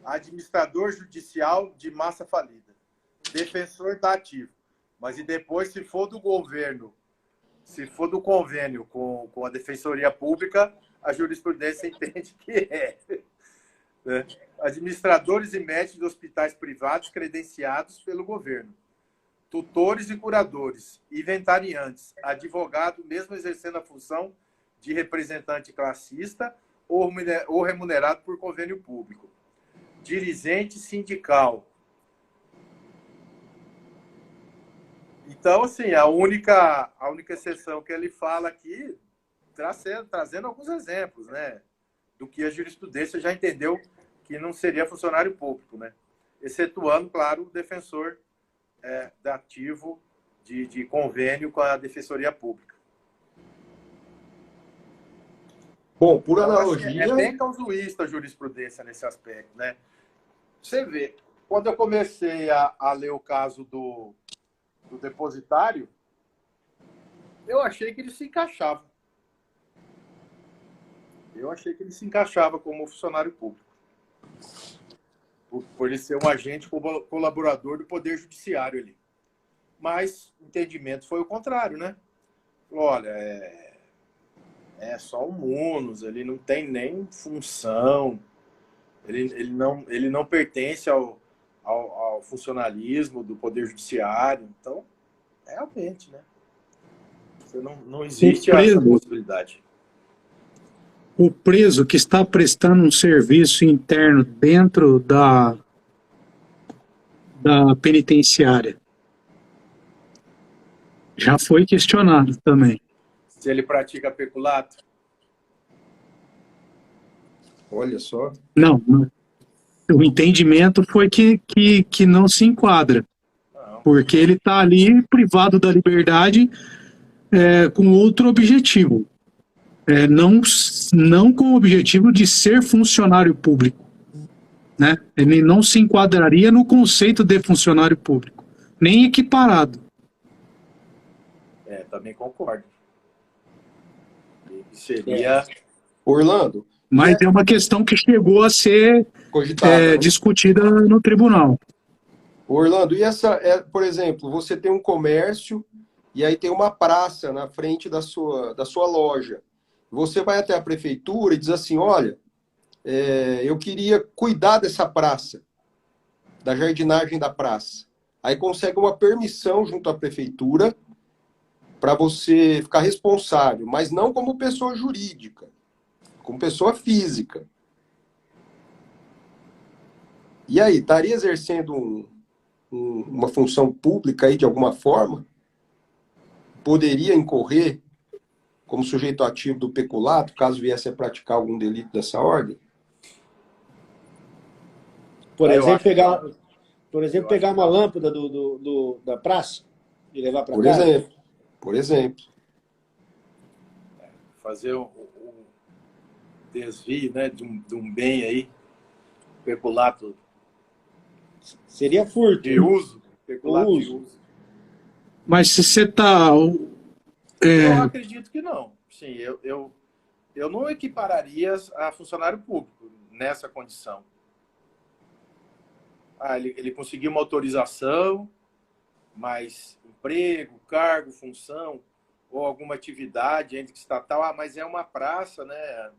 Administrador judicial de massa falida. Defensor da ativo. Mas e depois, se for do governo, se for do convênio com a Defensoria Pública, a jurisprudência entende que é. Né? Administradores e médicos de hospitais privados credenciados pelo governo. Tutores e curadores, inventariantes, advogado, mesmo exercendo a função de representante classista ou remunerado por convênio público. Dirigente sindical. Então, assim, a única exceção que ele fala aqui, trazendo alguns exemplos, né? Do que a jurisprudência já entendeu que não seria funcionário público, né? Excetuando, claro, o defensor ativo de convênio com a Defensoria Pública. Bom, por Então, analogia... é bem causuísta a jurisprudência nesse aspecto, né? Você vê, quando eu comecei a ler o caso do depositário, eu achei que ele se encaixava. Eu achei que ele se encaixava como funcionário público. Por ele ser um agente colaborador do Poder Judiciário ali. Mas o entendimento foi o contrário, né? Olha, é só um munus, ele não tem nem função, ele não pertence ao funcionalismo do Poder Judiciário. Então, realmente, né? Não existe essa possibilidade. O preso que está prestando um serviço interno dentro da penitenciária já foi questionado também. Se ele pratica peculato? Olha só. Não. O entendimento foi que não se enquadra. Não. Porque ele está ali privado da liberdade com outro objetivo. Não com o objetivo de ser funcionário público. Né? Ele não se enquadraria no conceito de funcionário público, nem equiparado. Também concordo. Seria... Orlando. Mas é uma questão que chegou a ser discutida no tribunal. Orlando, e por exemplo, você tem um comércio e aí tem uma praça na frente da sua loja. Você vai até a prefeitura e diz assim, olha, eu queria cuidar dessa praça, da jardinagem da praça. Aí consegue uma permissão junto à prefeitura para você ficar responsável, mas não como pessoa jurídica, como pessoa física. E aí, estaria exercendo uma função pública aí de alguma forma? Poderia incorrer como sujeito ativo do peculato, caso viesse a praticar algum delito dessa ordem? Por exemplo, pegar uma lâmpada da praça e levar para casa? Por exemplo. Fazer um desvio, né, de um bem aí, peculato. Seria furto. De uso. Peculato de uso. Mas se você está... Eu acredito que não. Sim, eu não equipararia a funcionário público nessa condição. Ele conseguiu uma autorização, mas emprego, cargo, função, ou alguma atividade entre estatal, mas é uma praça, né?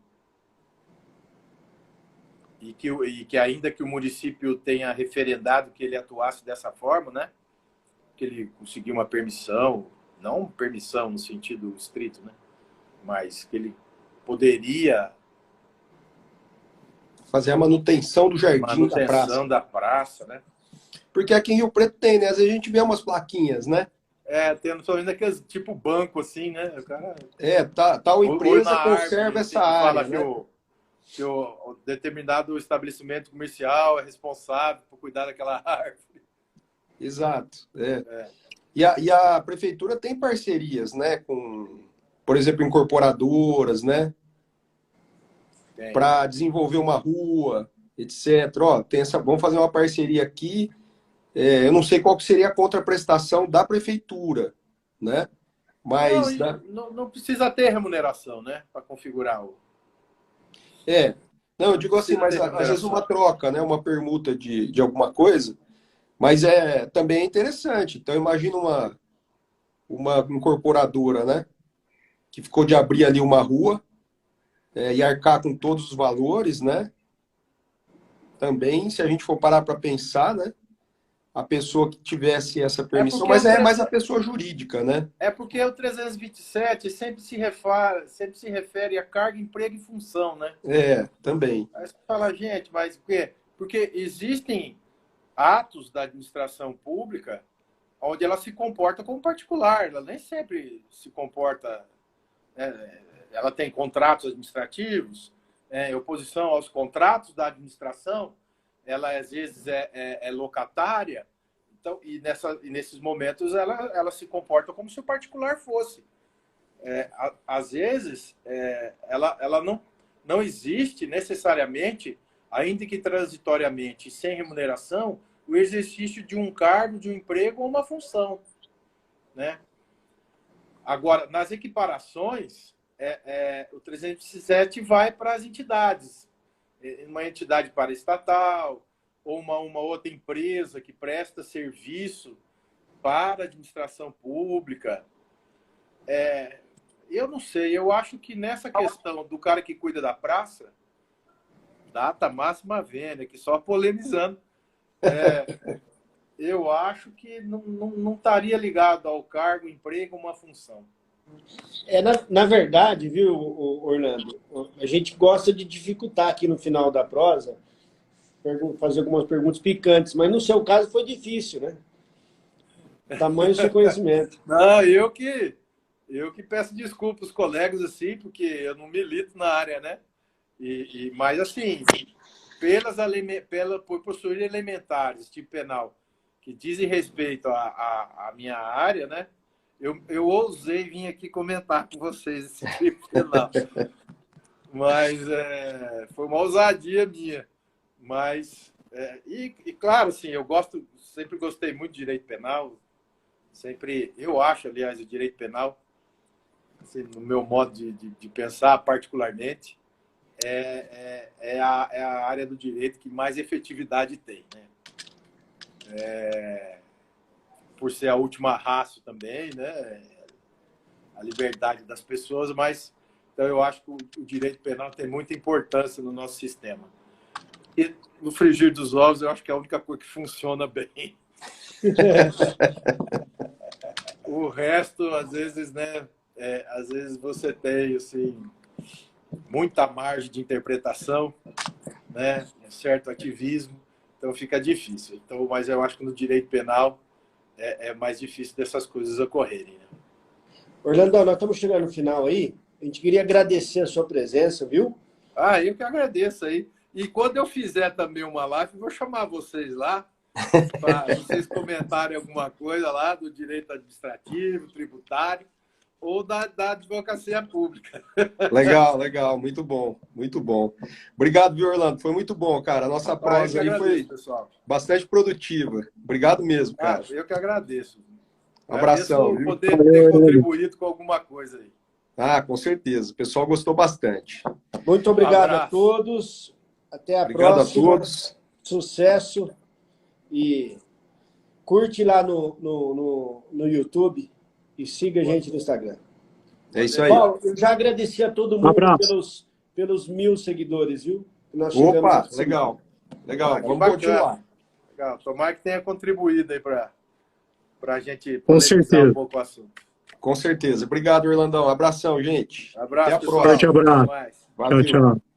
E que ainda que o município tenha referendado que ele atuasse dessa forma, né? Que ele conseguiu uma permissão, não permissão no sentido estrito, né? Mas que ele poderia fazer a manutenção do jardim da praça, né? Porque aqui em Rio Preto tem, né? Às vezes a gente vê umas plaquinhas, né? Tô vendo aqueles tipo banco assim, né? O cara... tal empresa conserva árvore, essa área, fala né? Que o determinado estabelecimento comercial é responsável por cuidar daquela árvore. Exato. E a prefeitura tem parcerias, né? Com, por exemplo, incorporadoras, né? Para desenvolver uma rua, etc. Vamos fazer uma parceria aqui. Eu não sei qual que seria a contraprestação da prefeitura, né? Mas... Não precisa ter remuneração, né? Para configurar o... Não, eu digo assim, mas às vezes uma troca, né? Uma permuta de alguma coisa, mas também é interessante. Então, imagina uma incorporadora, né? Que ficou de abrir ali uma rua e arcar com todos os valores, né? Também, se a gente for parar para pensar, né? A pessoa que tivesse essa permissão, mas é mais a pessoa jurídica, né? É porque o 327 sempre se refere a carga, emprego e função, né? Também. Aí você fala, gente, mas por quê? Porque existem atos da administração pública onde ela se comporta como particular. Ela nem sempre se comporta... ela tem contratos administrativos, em oposição aos contratos da administração, ela às vezes é locatária, então, e nesses momentos ela se comporta como se o particular fosse. Às vezes, ela não existe necessariamente, ainda que transitoriamente, sem remuneração, o exercício de um cargo, de um emprego ou uma função, né? Agora, nas equiparações, o 307 vai para as entidades. Uma entidade paraestatal ou uma outra empresa que presta serviço para a administração pública. Eu não sei, eu acho que nessa questão do cara que cuida da praça, data máxima vênia, que só polemizando, eu acho que não estaria ligado ao cargo, emprego, uma função. Na verdade, viu, Orlando, a gente gosta de dificultar aqui no final da prosa, fazer algumas perguntas picantes, mas no seu caso foi difícil, né? Tamanho do seu conhecimento. Não, eu que peço desculpas aos colegas, assim, porque eu não milito na área, né? Mas, assim, por possuir elementares, tipo penal, que dizem respeito à minha área, né? Eu ousei vir aqui comentar com vocês esse tipo penal. Mas foi uma ousadia minha. Mas, claro, assim, sempre gostei muito de direito penal. Eu acho, aliás, o direito penal, assim, no meu modo de pensar particularmente, é a área do direito que mais efetividade tem, né? Por ser a última ratio também, né? A liberdade das pessoas, mas então eu acho que o direito penal tem muita importância no nosso sistema. E no frigir dos ovos, eu acho que é a única coisa que funciona bem. O resto, às vezes, né? Às vezes você tem, assim, muita margem de interpretação, né? Um certo ativismo, então fica difícil. Então, mas eu acho que no direito penal é mais difícil dessas coisas ocorrerem, né? Orlando, nós estamos chegando no final aí. A gente queria agradecer a sua presença, viu? Eu que agradeço aí. E quando eu fizer também uma live, eu vou chamar vocês lá para vocês comentarem alguma coisa lá do direito administrativo, tributário ou da advocacia pública. Legal. Muito bom, muito bom. Obrigado, viu, Orlando? Foi muito bom, cara. A nossa prosa aí foi bastante produtiva. Obrigado mesmo, cara. Eu que agradeço. Um abração. Viu? Poder ter contribuído com alguma coisa aí. Com certeza. O pessoal gostou bastante. Muito obrigado a todos. Até a próxima. Obrigado a todos. Sucesso. E curte lá no YouTube e siga a gente no Instagram. É isso aí. Paulo, eu já agradeci a todo mundo pelos 1000 seguidores, viu? Opa, legal. Vamos continuar. Legal. Tomara que tenha contribuído aí para a gente polemizar um pouco o assunto. Com certeza. Obrigado, Orlandão. Abração, gente. Abraço, até a próxima. Abraço. Valeu. Tchau.